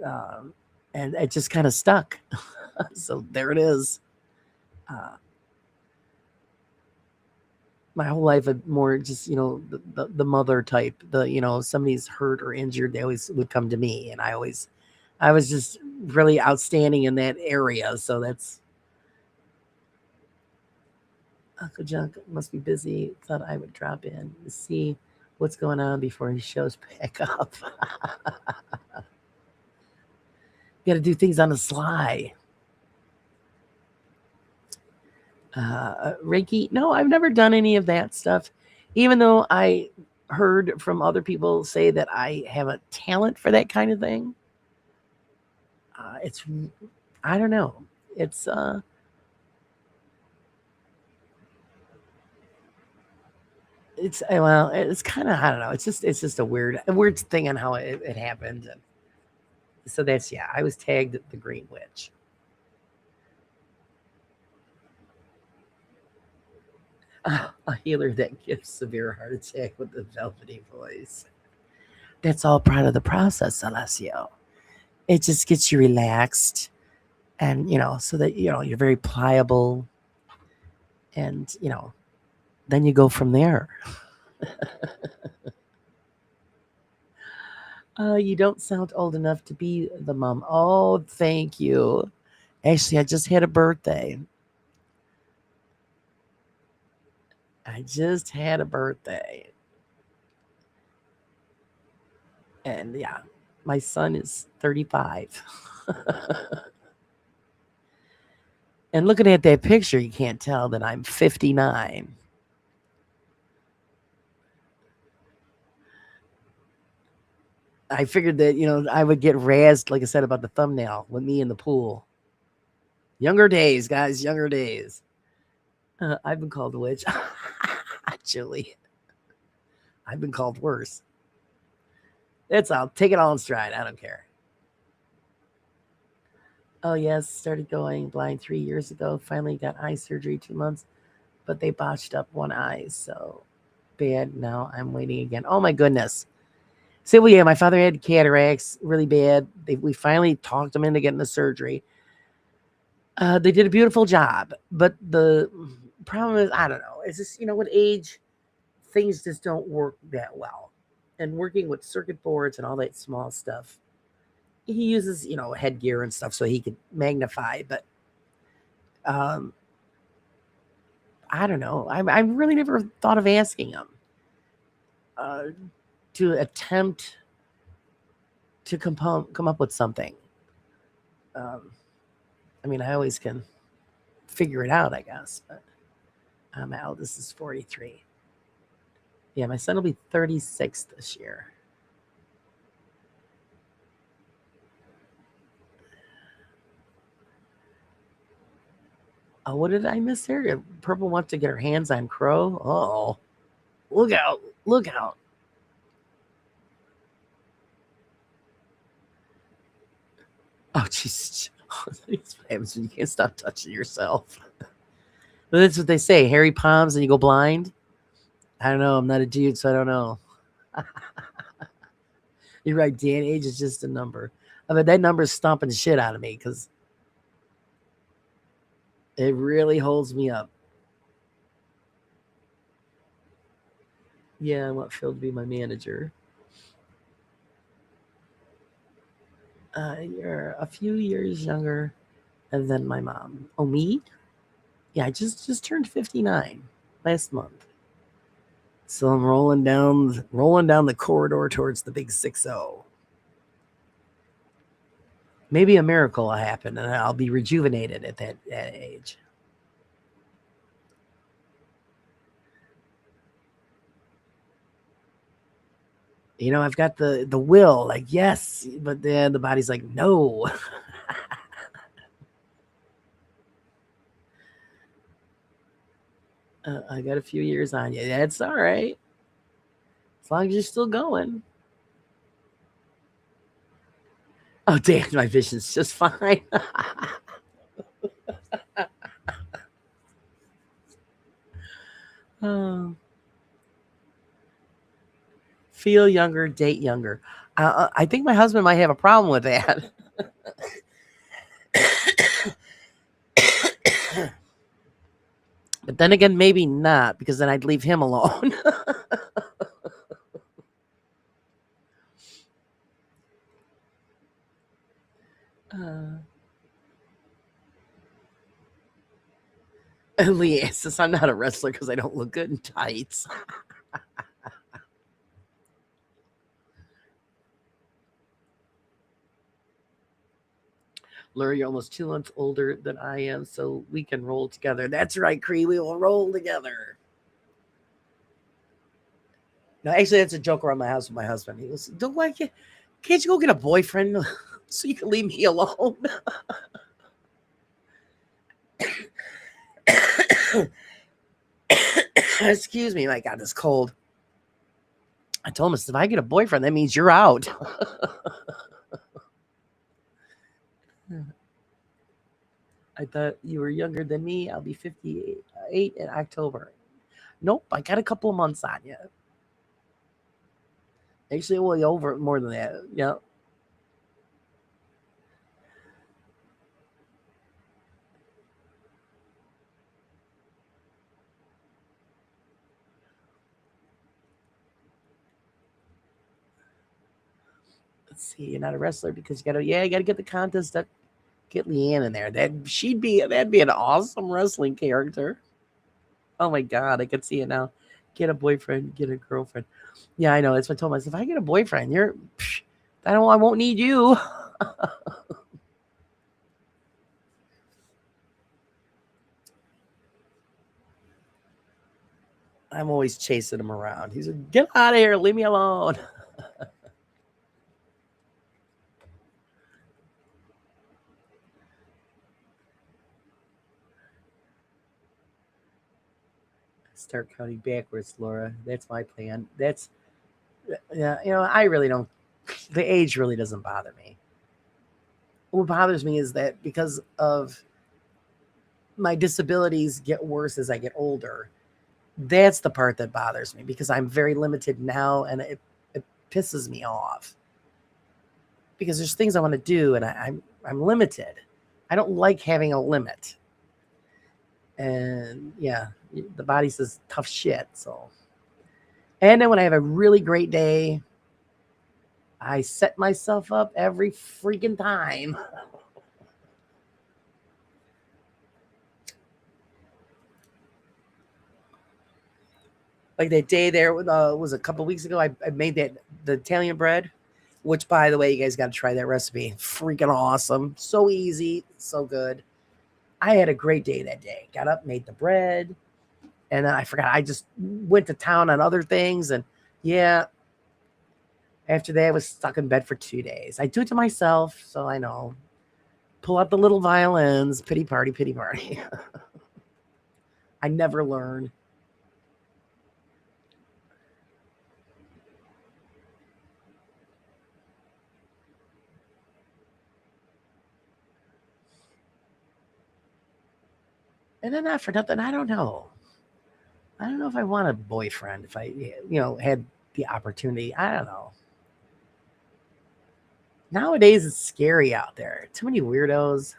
Speaker 1: And it just kind of stuck. So there it is. My whole life, more just, the mother type, somebody's hurt or injured, they always would come to me. And I was just really outstanding in that area. So that's. Uncle Junk must be busy. Thought I would drop in to see what's going on before he shows back up. Got to do things on the sly. Reiki? No, I've never done any of that stuff. Even though I heard from other people say that I have a talent for that kind of thing. I don't know. It's it's kind of, I don't know. It's just a weird thing on how it happened. And so that's, I was tagged the Green Witch. A healer that gives severe heart attack with a velvety voice. That's all part of the process, Alessio. It just gets you relaxed. And, so that, you're very pliable and, then you go from there. You don't sound old enough to be the mom. Oh, thank you. Actually, I just had a birthday. I just had a birthday. And yeah, my son is 35. And looking at that picture, you can't tell that I'm 59. I figured that, I would get razzed, like I said, about the thumbnail with me in the pool. Younger days, guys, younger days. I've been called a witch. Julie, I've been called worse. It's all, take it all in stride. I don't care. Oh, yes, started going blind 3 years ago. Finally got eye surgery 2 months, but they botched up one eye. So bad. Now I'm waiting again. Oh, my goodness. So, well, yeah, my father had cataracts really bad. We finally talked him into getting the surgery. They did a beautiful job, but the problem is, I don't know. It's just, with age, things just don't work that well. And working with circuit boards and all that small stuff, he uses, headgear and stuff so he could magnify. But um, I don't know. I really never thought of asking him uh, to attempt to come up with something. Um, I mean, I always can figure it out, I guess. But I'm out. This is 43. Yeah, my son will be 36 this year. Oh, what did I miss there? Purple wants to get her hands on Crow. Oh, look out! Look out! Oh, jeez. That's what happens when you can't stop touching yourself. But that's what they say. Hairy palms and you go blind. I don't know. I'm not a dude, so I don't know. You're right, Dan. Age is just a number. I mean, that number is stomping the shit out of me because it really holds me up. Yeah, I want Phil to be my manager. You're a few years younger than my mom. Oh, me? Yeah, I just turned 59 last month. So I'm rolling down the corridor towards the big 6-0. Maybe a miracle will happen and I'll be rejuvenated at that age. I've got the will, like yes, but then the body's like no. I got a few years on you. That's all right, as long as you're still going. Oh damn, my vision's just fine. Oh, feel younger, date younger. I think my husband might have a problem with that. But then again, maybe not, because then I'd leave him alone. uh, Lee says I'm not a wrestler because I don't look good in tights. Lure, you're almost 2 months older than I am, so we can roll together. That's right, Cree. We will roll together. No, actually, that's a joke around my house with my husband. He goes, "Don't like it. Can't you go get a boyfriend so you can leave me alone?" Excuse me, my God, this cold. I told him, if I get a boyfriend, that means you're out. I thought you were younger than me. I'll be 58 in October. Nope, I got a couple of months on you. Actually, well, over more than that. Yeah. let's see, you're not a wrestler because you gotta get the contest to get Leanne in there. That'd be an awesome wrestling character. Oh my god, I can see it now. Get a boyfriend, get a girlfriend. Yeah, I know. That's what I told myself. If I get a boyfriend, I won't need you. I'm always chasing him around. He's like, get out of here, leave me alone. Start counting backwards, Laura. That's my plan. Yeah, I really don't. The age really doesn't bother me. What bothers me is that because of my disabilities get worse as I get older. That's the part that bothers me because I'm very limited now, and it pisses me off because there's things I want to do, and I'm limited. I don't like having a limit, and yeah, the body says tough shit. So, and then when I have a really great day, I set myself up every freaking time. Like that day there was a couple weeks ago. I made the Italian bread, which by the way, you guys got to try that recipe. Freaking awesome, so easy, so good. I had a great day that day. Got up, made the bread, and then I forgot. I just went to town on other things, and yeah, after that, I was stuck in bed for 2 days. I do it to myself, so I know. Pull out the little violins, pity party, pity party. I never learn. And then not for nothing, I don't know. I don't know if I want a boyfriend if had the opportunity. I don't know. Nowadays, it's scary out there. Too many weirdos.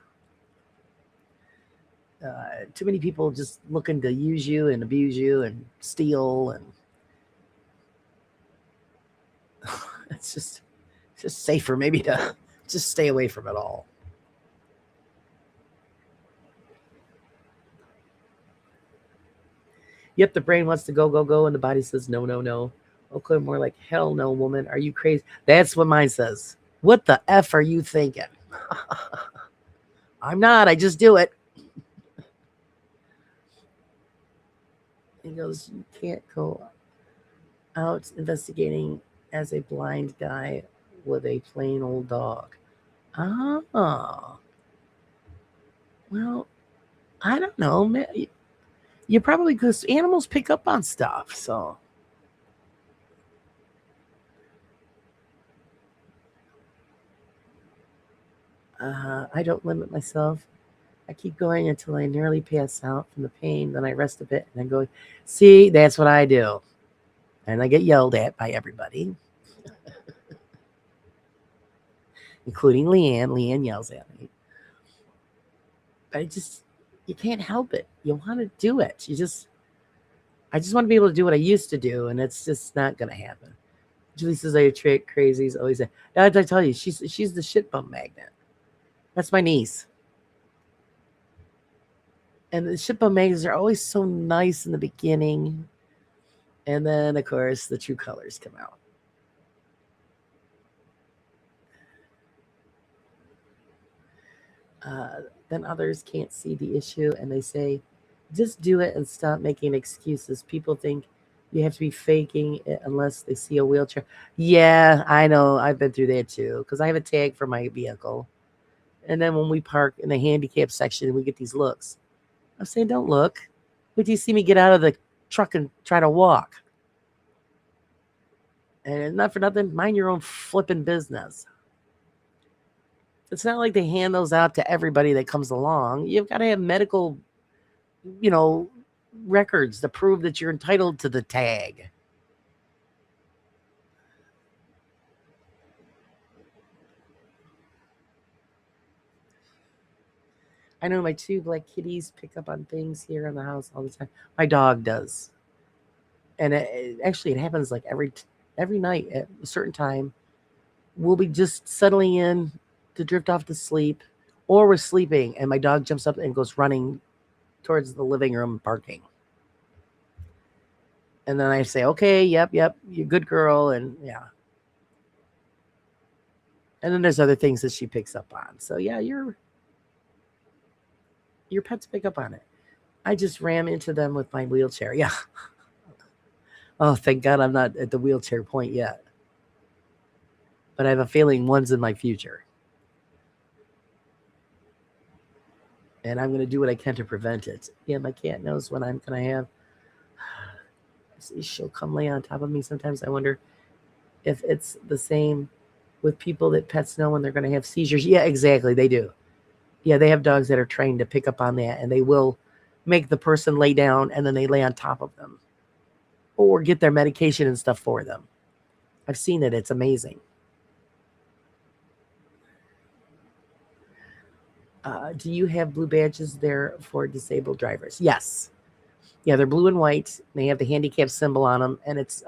Speaker 1: Too many people just looking to use you and abuse you and steal, and it's just safer maybe to just stay away from it all. Yep, the brain wants to go, go, go, and the body says no, no, no. Okay, more like hell no, woman. Are you crazy? That's what mine says. What the F are you thinking? I'm not, I just do it. He goes, you can't go out investigating as a blind guy with a plain old dog. Oh, well, I don't know. You probably, because animals pick up on stuff. So I don't limit myself. I keep going until I nearly pass out from the pain. Then I rest a bit and then go, see, that's what I do. And I get yelled at by everybody, including Leanne. Leanne yells at me. But you can't help it. You want to do it. I just want to be able to do what I used to do, and it's just not going to happen. Julie says, "Are you trick crazies?" Always say, "Did I tell you she's the shit bum magnet?" That's my niece, and the shit bum magnets are always so nice in the beginning, and then of course the true colors come out. Then others can't see the issue, and they say, "Just do it and stop making excuses." People think you have to be faking it unless they see a wheelchair. Yeah, I know. I've been through that too because I have a tag for my vehicle. And then when we park in the handicap section, we get these looks. I'm saying, don't look. Wait till you see me get out of the truck and try to walk. And not for nothing, mind your own flipping business. It's not like they hand those out to everybody that comes along. You've got to have medical, you know, records to prove that you're entitled to the tag. I know my two black kitties pick up on things here in the house all the time. My dog does, and actually it happens like every night at a certain time. we'll be just settling in to drift off to sleep, or we're sleeping and my dog jumps up and goes running towards the living room barking. And then I say, okay, yep, you're a good girl. And yeah. And then there's other things that she picks up on. So yeah, your pets pick up on it. I just ram into them with my wheelchair. Yeah. Oh, thank God I'm not at the wheelchair point yet. But I have a feeling one's in my future. And I'm going to do what I can to prevent it. Yeah, my cat knows when I'm going to have. See, she'll come lay on top of me. Sometimes I wonder if it's the same with people that pets know when they're going to have seizures. Yeah, exactly. They do. Yeah, they have dogs that are trained to pick up on that, and they will make the person lay down and then they lay on top of them or get their medication and stuff for them. I've seen it. It's amazing. Do you have blue badges there for disabled drivers? Yes. Yeah, they're blue and white. They have the handicap symbol on them, and it's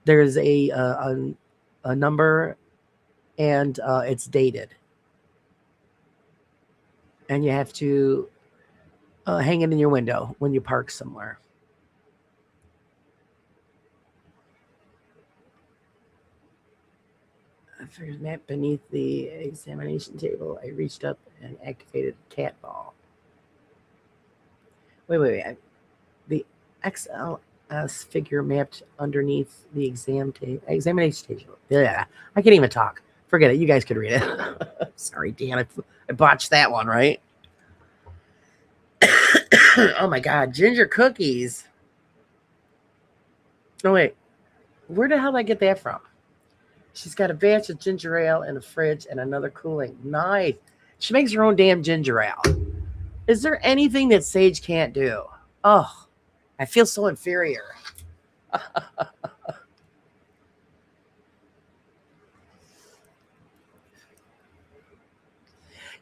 Speaker 1: there's a number, and it's dated, and you have to hang it in your window when you park somewhere. Figures map beneath the examination table. I reached up and activated cat ball. Wait. The XLS figure mapped underneath the examination table. Yeah, I can't even talk. Forget it. You guys could read it. Sorry, Dan. I botched that one, right? Oh my God, ginger cookies. Oh wait, where the hell did I get that from? She's got a batch of ginger ale in the fridge and another cooling. Nice. She makes her own damn ginger ale. Is there anything that Sage can't do? Oh, I feel so inferior.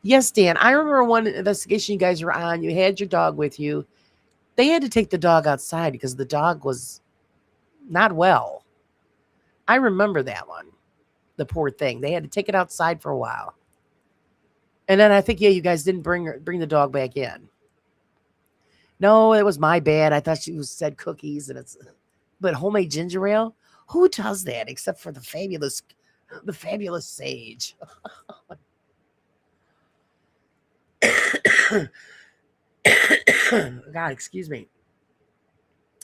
Speaker 1: Yes, Dan. I remember one investigation you guys were on. You had your dog with you. They had to take the dog outside because the dog was not well. I remember that one. The poor thing. They had to take it outside for a while. And then I think, yeah, you guys didn't bring the dog back in. No, it was my bad. I thought she said cookies, and but homemade ginger ale. Who does that except for the fabulous Sage? God, excuse me.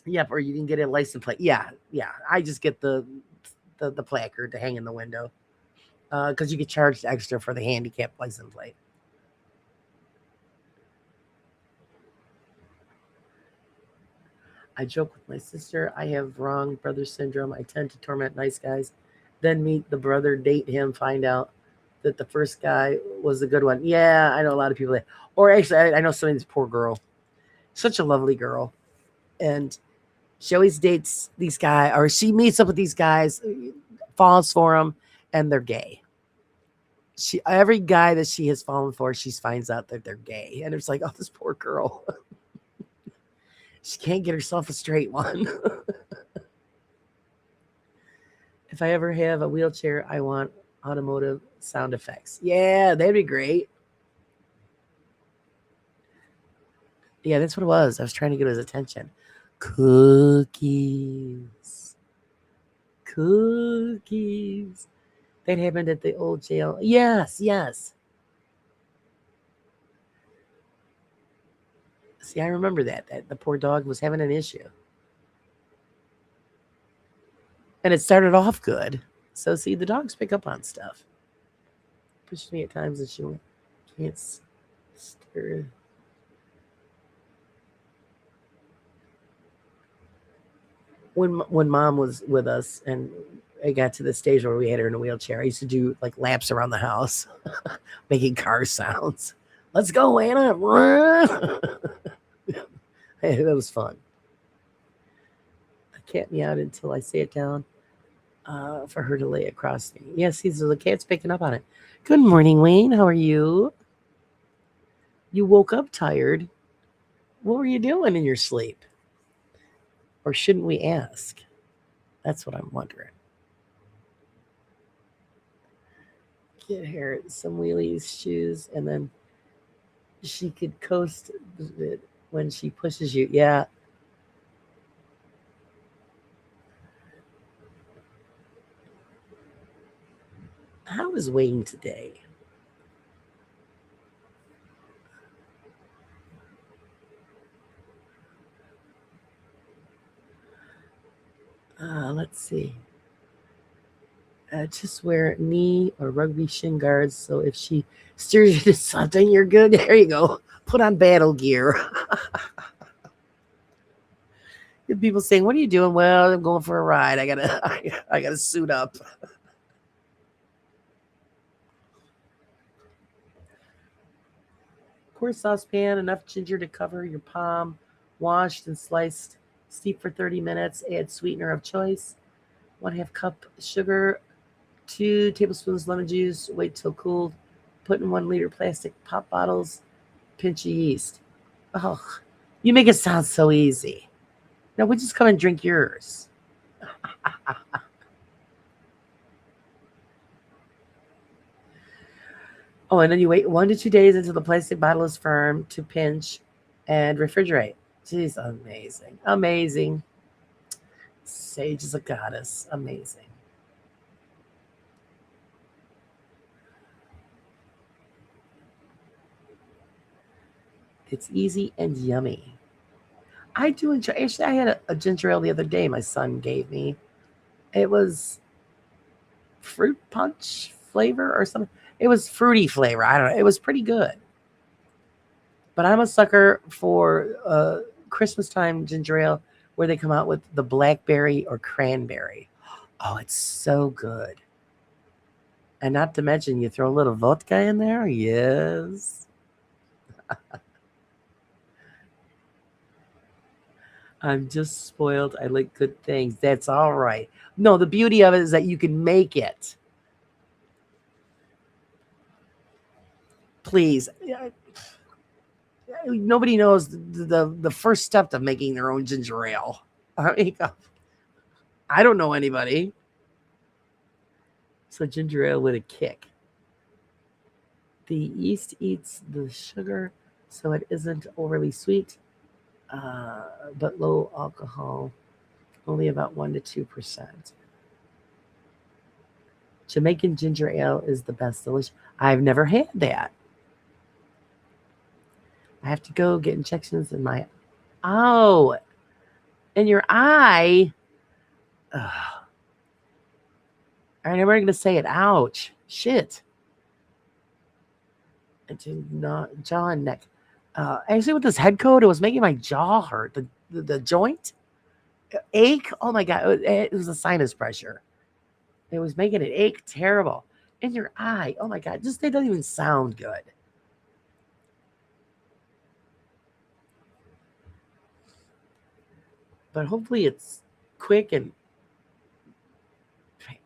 Speaker 1: Yep, or you can get a license plate. Yeah. I just get the placard to hang in the window because you get charged extra for the handicap license plate. I joke with my sister. I have wrong brother syndrome. I tend to torment nice guys, then meet the brother, date him, find out that the first guy was a good one. Yeah, I know a lot of people that. Or actually, I know some of this poor girl, such a lovely girl, and she always dates these guys, or she meets up with these guys, falls for them, and they're gay. Every guy that she has fallen for, she finds out that they're gay, and it's like, oh, this poor girl. She can't get herself a straight one. If I ever have a wheelchair, I want automotive sound effects. Yeah, that'd be great. Yeah, that's what it was. I was trying to get his attention. Cookies. Cookies. That happened at the old jail. Yes. See, I remember that the poor dog was having an issue. And it started off good. So, see, the dogs pick up on stuff. Pushed me at times and she can't stir. When mom was with us and I got to the stage where we had her in a wheelchair, I used to do like laps around the house, making car sounds. Let's go, Anna. Hey, that was fun. I can't meow until I say it down for her to lay across me. Yes, the cat's picking up on it. Good morning, Wayne. How are you? You woke up tired. What were you doing in your sleep? Or shouldn't we ask? That's what I'm wondering. get her some wheelies shoes, and then she could coast it when she pushes you. Yeah. How was Wayne today? Let's see. Just wear knee or rugby shin guards. So if she steers you to something, you're good. There you go. Put on battle gear. People saying, "What are you doing?" Well, I'm going for a ride. I gotta suit up. Pour saucepan, enough ginger to cover your palm, washed and sliced. Steep for 30 minutes. Add sweetener of choice. 1/2 cup sugar, 2 tablespoons lemon juice. Wait till cooled. Put in 1 liter plastic pop bottles. Pinch of yeast. Oh, you make it sound so easy. Now we'll just come and drink yours. Oh, and then you wait 1 to 2 days until the plastic bottle is firm to pinch and refrigerate. She's amazing. Amazing. Sage is a goddess. Amazing. It's easy and yummy. I do enjoy. Actually, I had a ginger ale the other day. My son gave me. It was fruit punch flavor or something. It was fruity flavor. I don't know. It was pretty good. But I'm a sucker for Christmas time ginger ale where they come out with the blackberry or cranberry. Oh, it's so good. And not to mention, you throw a little vodka in there. Yes. I'm just spoiled. I like good things. That's all right. No, the beauty of it is that you can make it. Please. Nobody knows the first step to making their own ginger ale. I don't know anybody. So ginger ale with a kick. The yeast eats the sugar, so it isn't overly sweet, but low alcohol, only about 1 to 2%. Jamaican ginger ale is the best. Delicious. I've never had that. I have to go get injections in my in your eye. Ugh. All right, I'm never gonna say it. Ouch. Shit. Not jaw and neck. Actually, with this head coat, it was making my jaw hurt. The joint ache. Oh my god, it was a sinus pressure. It was making it ache terrible in your eye. Oh my god, just they don't even sound good. But hopefully, it's quick and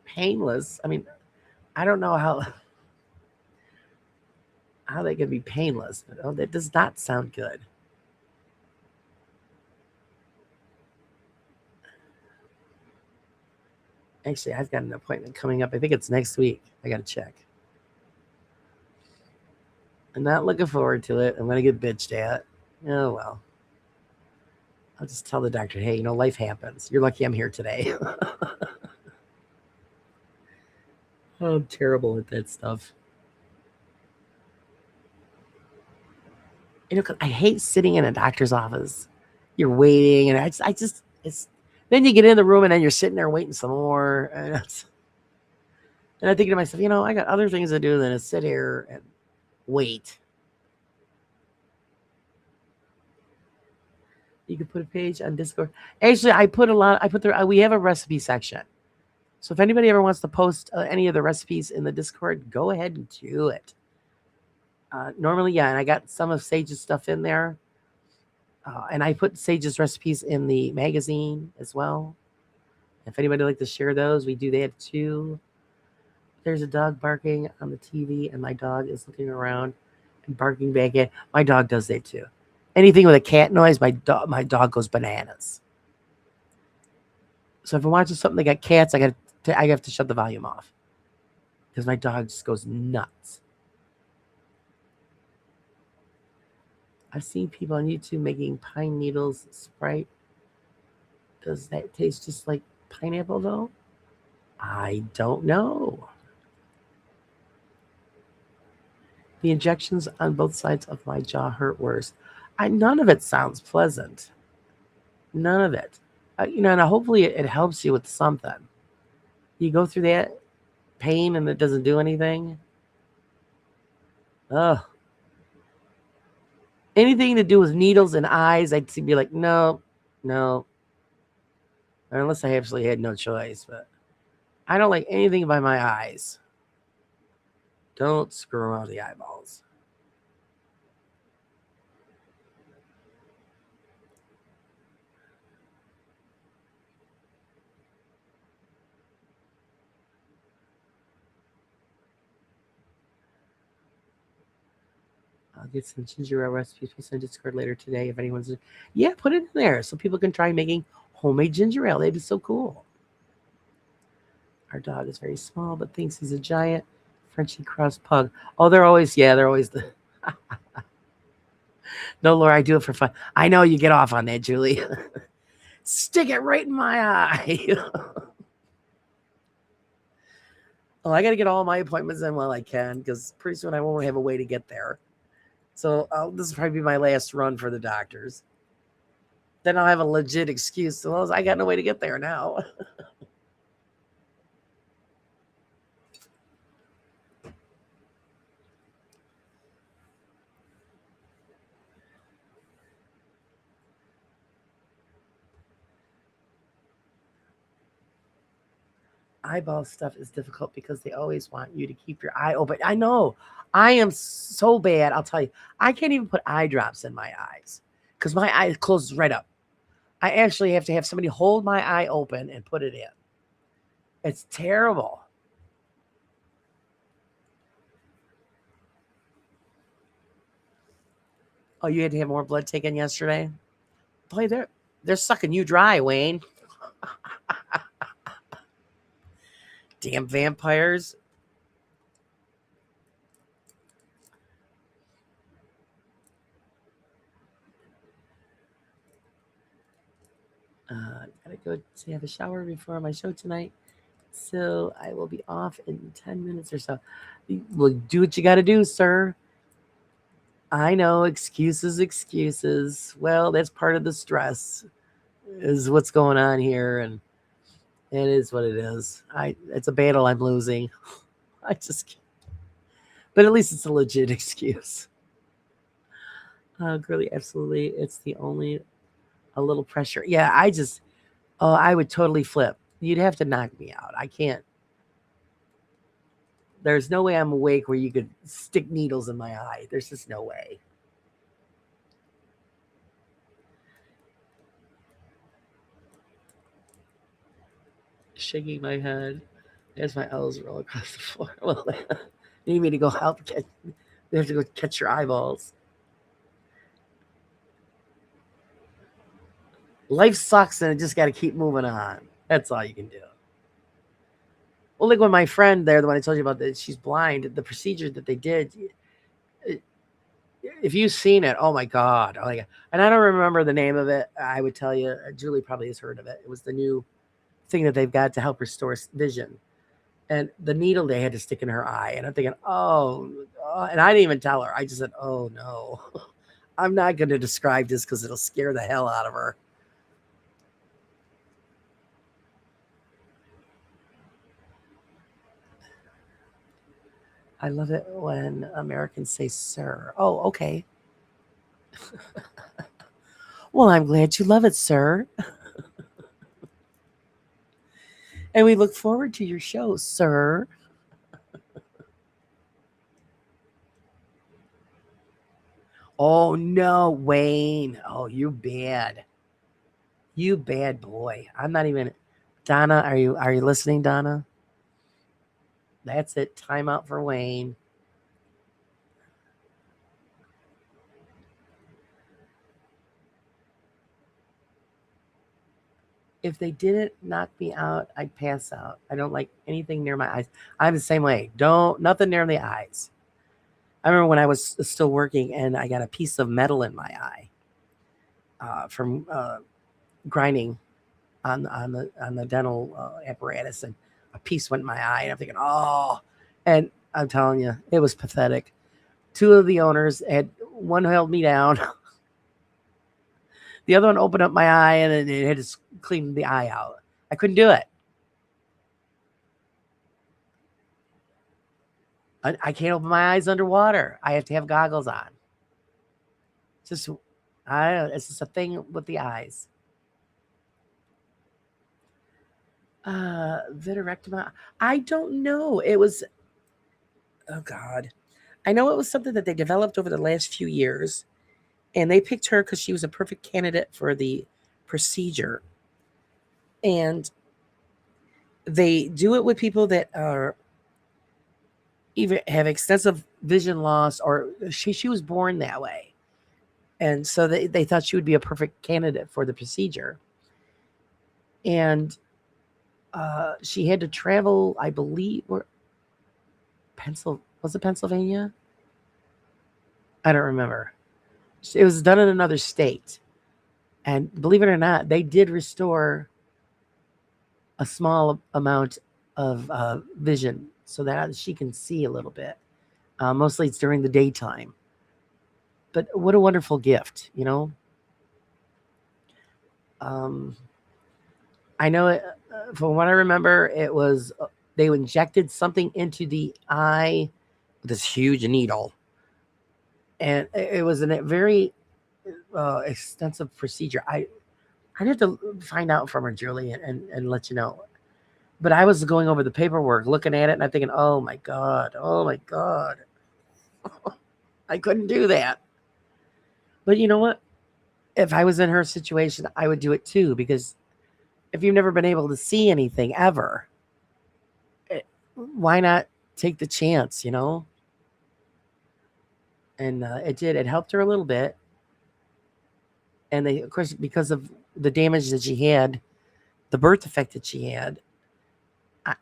Speaker 1: painless. I mean, I don't know how they can be painless, but oh, that does not sound good. Actually, I've got an appointment coming up. I think it's next week. I got to check. I'm not looking forward to it. I'm going to get bitched at. Oh, well. I'll just tell the doctor, hey, life happens. You're lucky I'm here today. Oh, I'm terrible at that stuff. 'Cause I hate sitting in a doctor's office. You're waiting, and it's. Then you get in the room, and then you're sitting there waiting some more, and I'm thinking to myself, I got other things to do than to sit here and wait. You can put a page on Discord. Actually, we have a recipe section. So if anybody ever wants to post any of the recipes in the Discord, go ahead and do it. Normally, yeah, and I got some of Sage's stuff in there. And I put Sage's recipes in the magazine as well. If anybody would like to share those, we do that too. There's a dog barking on the TV, and my dog is looking around and barking back at. My dog does that too. Anything with a cat noise, my dog goes bananas. So if I'm watching something that got cats, I have to shut the volume off because my dog just goes nuts. I've seen people on YouTube making pine needles Sprite. Does that taste just like pineapple though? I don't know. The injections on both sides of my jaw hurt worse. None of it sounds pleasant. None of it. And hopefully it helps you with something. You go through that pain and it doesn't do anything. Ugh. Anything to do with needles and eyes, I'd be like, no, no. Unless I actually had no choice, but I don't like anything by my eyes. Don't screw around the eyeballs. I'll get some ginger ale recipes. We'll send Discord later today if anyone's. Yeah, put it in there so people can try making homemade ginger ale. That'd be so cool. Our dog is very small, but thinks he's a giant Frenchie cross pug. Oh, they're always the. No, Laura, I do it for fun. I know you get off on that, Julie. Stick it right in my eye. Oh, I got to get all my appointments in while I can because pretty soon I won't have a way to get there. So this will probably be my last run for the doctors. Then I'll have a legit excuse. So I got no way to get there now. Eyeball stuff is difficult because they always want you to keep your eye open. I know. I am so bad. I'll tell you. I can't even put eye drops in my eyes because my eye closes right up. I actually have to have somebody hold my eye open and put it in. It's terrible. Oh, you had to have more blood taken yesterday? Boy, they're sucking you dry, Wayne. Damn vampires. Gotta go have a shower before my show tonight. So I will be off in 10 minutes or so. Well, do what you got to do, sir. I know, excuses. Well, that's part of the stress, is what's going on here, and it is what it is. It's a battle I'm losing. I just can't. But at least it's a legit excuse. Girly, absolutely. It's the only a little pressure. Yeah, I would totally flip. You'd have to knock me out. I can't. There's no way I'm awake where you could stick needles in my eye. There's just no way. Shaking my head as my L's roll across the floor. Well, you need me to go help catch. They have to go catch your eyeballs. Life sucks, and I just got to keep moving on. That's all you can do. Well, like when my friend there, the one I told you about, that she's blind. The procedure that they did, if you've seen it, oh my god! And I don't remember the name of it. I would tell you, Julie probably has heard of it. It was the new thing that they've got to help restore vision. And the needle they had to stick in her eye. And I'm thinking, and I didn't even tell her. I just said, oh no, I'm not going to describe this because it'll scare the hell out of her. I love it when Americans say sir. Oh, okay. Well, I'm glad you love it, sir. And we look forward to your show, sir. Oh no, Wayne. Oh, you bad. You bad boy. I'm not even Donna, are you listening, Donna? That's it. Time out for Wayne. If they didn't knock me out, I'd pass out. I don't like anything near my eyes. I'm the same way. Don't nothing near the eyes. I remember when I was still working and I got a piece of metal in my eye from grinding on the dental apparatus, and a piece went in my eye, and I'm thinking, oh, and I'm telling you, it was pathetic. Two of the owners had one held me down, the other one opened up my eye, and it had to clean the eye out. I couldn't do it. I can't open my eyes underwater. I have to have goggles on. Just I don't know, it's just a thing with the eyes. Vitrectomy. I don't know. It was oh god. I know it was something that they developed over the last few years, and they picked her because she was a perfect candidate for the procedure. And they do it with people that are even have extensive vision loss, or she was born that way. And so they thought she would be a perfect candidate for the procedure. And she had to travel, I believe, where was it Pennsylvania? I don't remember. It was done in another state. And believe it or not, they did restore a small amount of vision so that she can see a little bit. Mostly it's during the daytime. But what a wonderful gift, you know? Um, I know it, from what I remember, it was they injected something into the eye with this huge needle. And it was a very extensive procedure. I have to find out from her, Julie, and let you know. But I was going over the paperwork, looking at it, and I'm thinking, oh my God, I couldn't do that. But you know what? If I was in her situation, I would do it too, because if you've never been able to see anything ever, why not take the chance, you know? And it did. It helped her a little bit. And they, of course, because of the damage that she had, the birth defect that she had, I,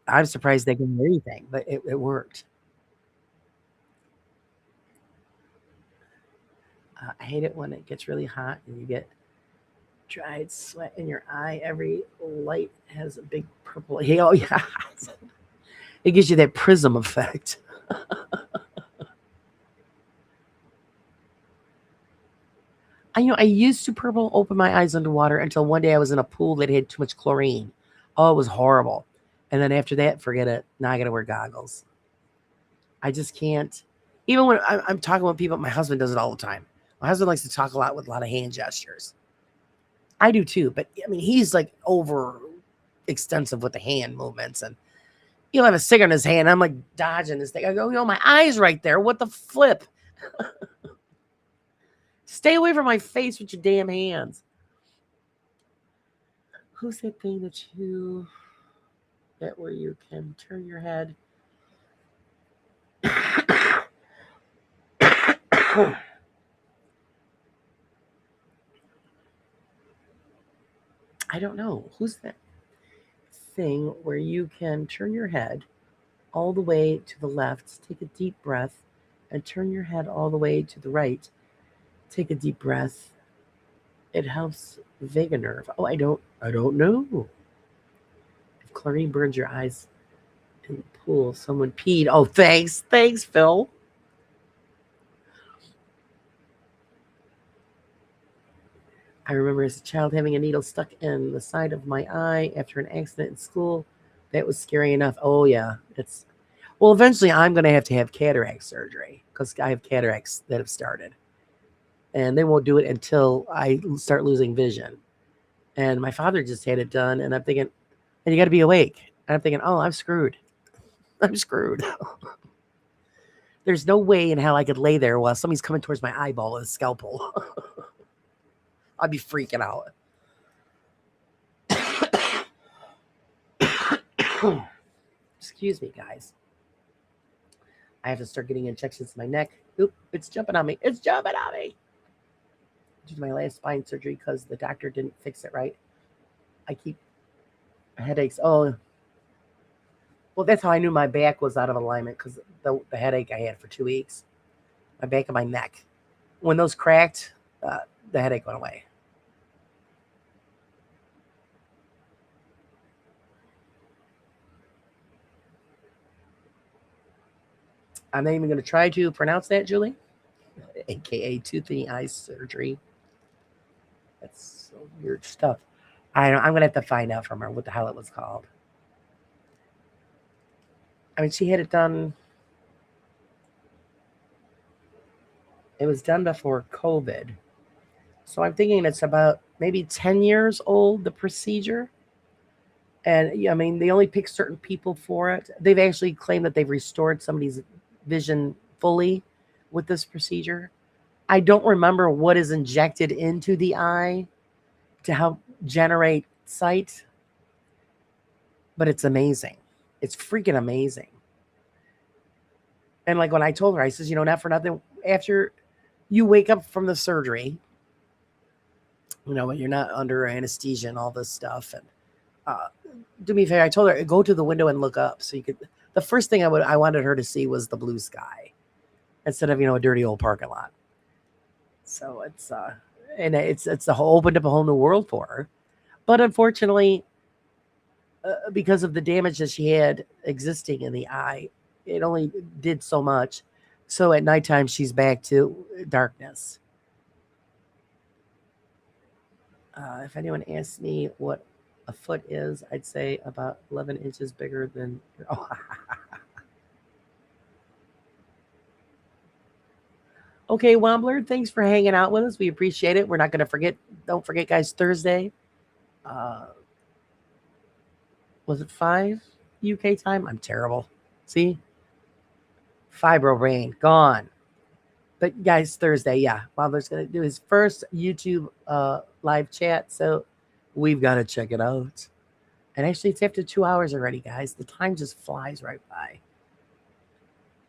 Speaker 1: I'm surprised they can do anything, but it worked. I hate it when it gets really hot and you get dried sweat in your eye. Every light has a big purple. Hey, oh yeah, it gives you that prism effect. I used to purple open my eyes underwater until one day I was in a pool that had too much chlorine. Oh, it was horrible. And then after that, forget it. Now I got to wear goggles. I just can't. Even when I'm talking with people, my husband does it all the time. My husband likes to talk a lot with a lot of hand gestures. I do too, but I mean, he's like over extensive with the hand movements, and he'll have a cigarette in his hand. I'm like dodging this thing. I go, my eye's right there. What the flip? Stay away from my face with your damn hands. Who's that thing that where you can turn your head? I don't know. Who's that thing where you can turn your head all the way to the left, take a deep breath, and turn your head all the way to the right. Take a deep breath. It helps vagus nerve. Oh, I don't know. If chlorine burns your eyes in the pool, someone peed. Oh, thanks, Phil. I remember as a child having a needle stuck in the side of my eye after an accident in school. That was scary enough. Oh yeah, it's well. Eventually, I'm going to have cataract surgery because I have cataracts that have started, and they won't do it until I start losing vision. And my father just had it done, and I'm thinking, and you got to be awake. And I'm thinking, oh, I'm screwed. I'm screwed. There's no way in hell I could lay there while somebody's coming towards my eyeball with a scalpel. I'd be freaking out. Excuse me, guys. I have to start getting injections in my neck. Oop, it's jumping on me. It's jumping on me. Due to my last spine surgery because the doctor didn't fix it right. I keep headaches. Oh, well, that's how I knew my back was out of alignment because the headache I had for 2 weeks, my back and my neck. When those cracked, uh, the headache went away. I'm not even going to try to pronounce that, Julie, aka tooth and eye surgery. That's so weird stuff. I don't, I'm going to have to find out from her what the hell it was called. I mean, she had it done. It was done before COVID. So I'm thinking it's about maybe 10 years old, the procedure. And yeah, I mean, they only pick certain people for it. They've actually claimed that they've restored somebody's vision fully with this procedure. I don't remember what is injected into the eye to help generate sight, but it's amazing. It's freaking amazing. And like when I told her, I says, not for nothing, after you wake up from the surgery, when you're not under anesthesia and all this stuff, and uh, do me a favor, I told her, go to the window and look up so you could. The first thing I wanted her to see was the blue sky instead of a dirty old parking lot. So it's opened up a whole new world for her. But unfortunately, because of the damage that she had existing in the eye, it only did so much. So at nighttime, she's back to darkness. If anyone asks me what a foot is, I'd say about 11 inches bigger than. Oh. Okay, Wombler, thanks for hanging out with us. We appreciate it. We're not going to forget. Don't forget, guys, Thursday. Was it 5 UK time? I'm terrible. See? Fibro brain, gone. But guys, Thursday, yeah. Wombler's going to do his first YouTube live chat. So we've got to check it out. And actually, it's after 2 hours already, guys. The time just flies right by.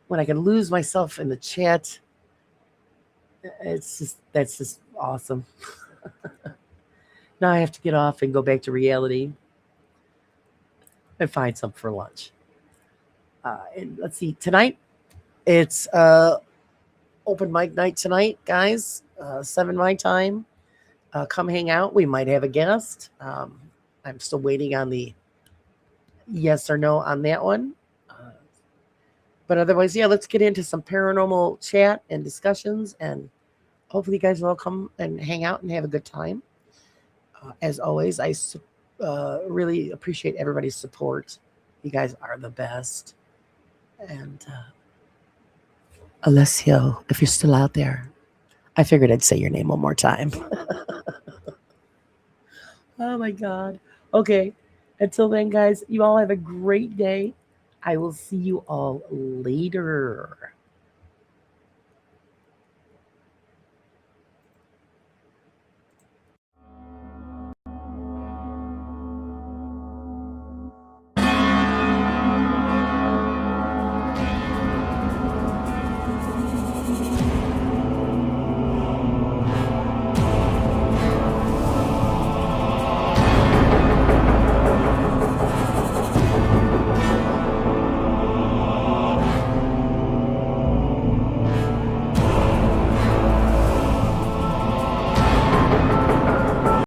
Speaker 1: When I can lose myself in the chat, that's just awesome. Now I have to get off and go back to reality and find something for lunch. And let's see, tonight it's open mic night tonight, guys. 7 my time. Come hang out. We might have a guest. I'm still waiting on the yes or no on that one. But otherwise, yeah, let's get into some paranormal chat and discussions, and hopefully you guys will all come and hang out and have a good time. As always, I really appreciate everybody's support. You guys are the best. And Alessio, if you're still out there, I figured I'd say your name one more time. Oh my God. Okay. Until then, guys, you all have a great day. I will see you all later.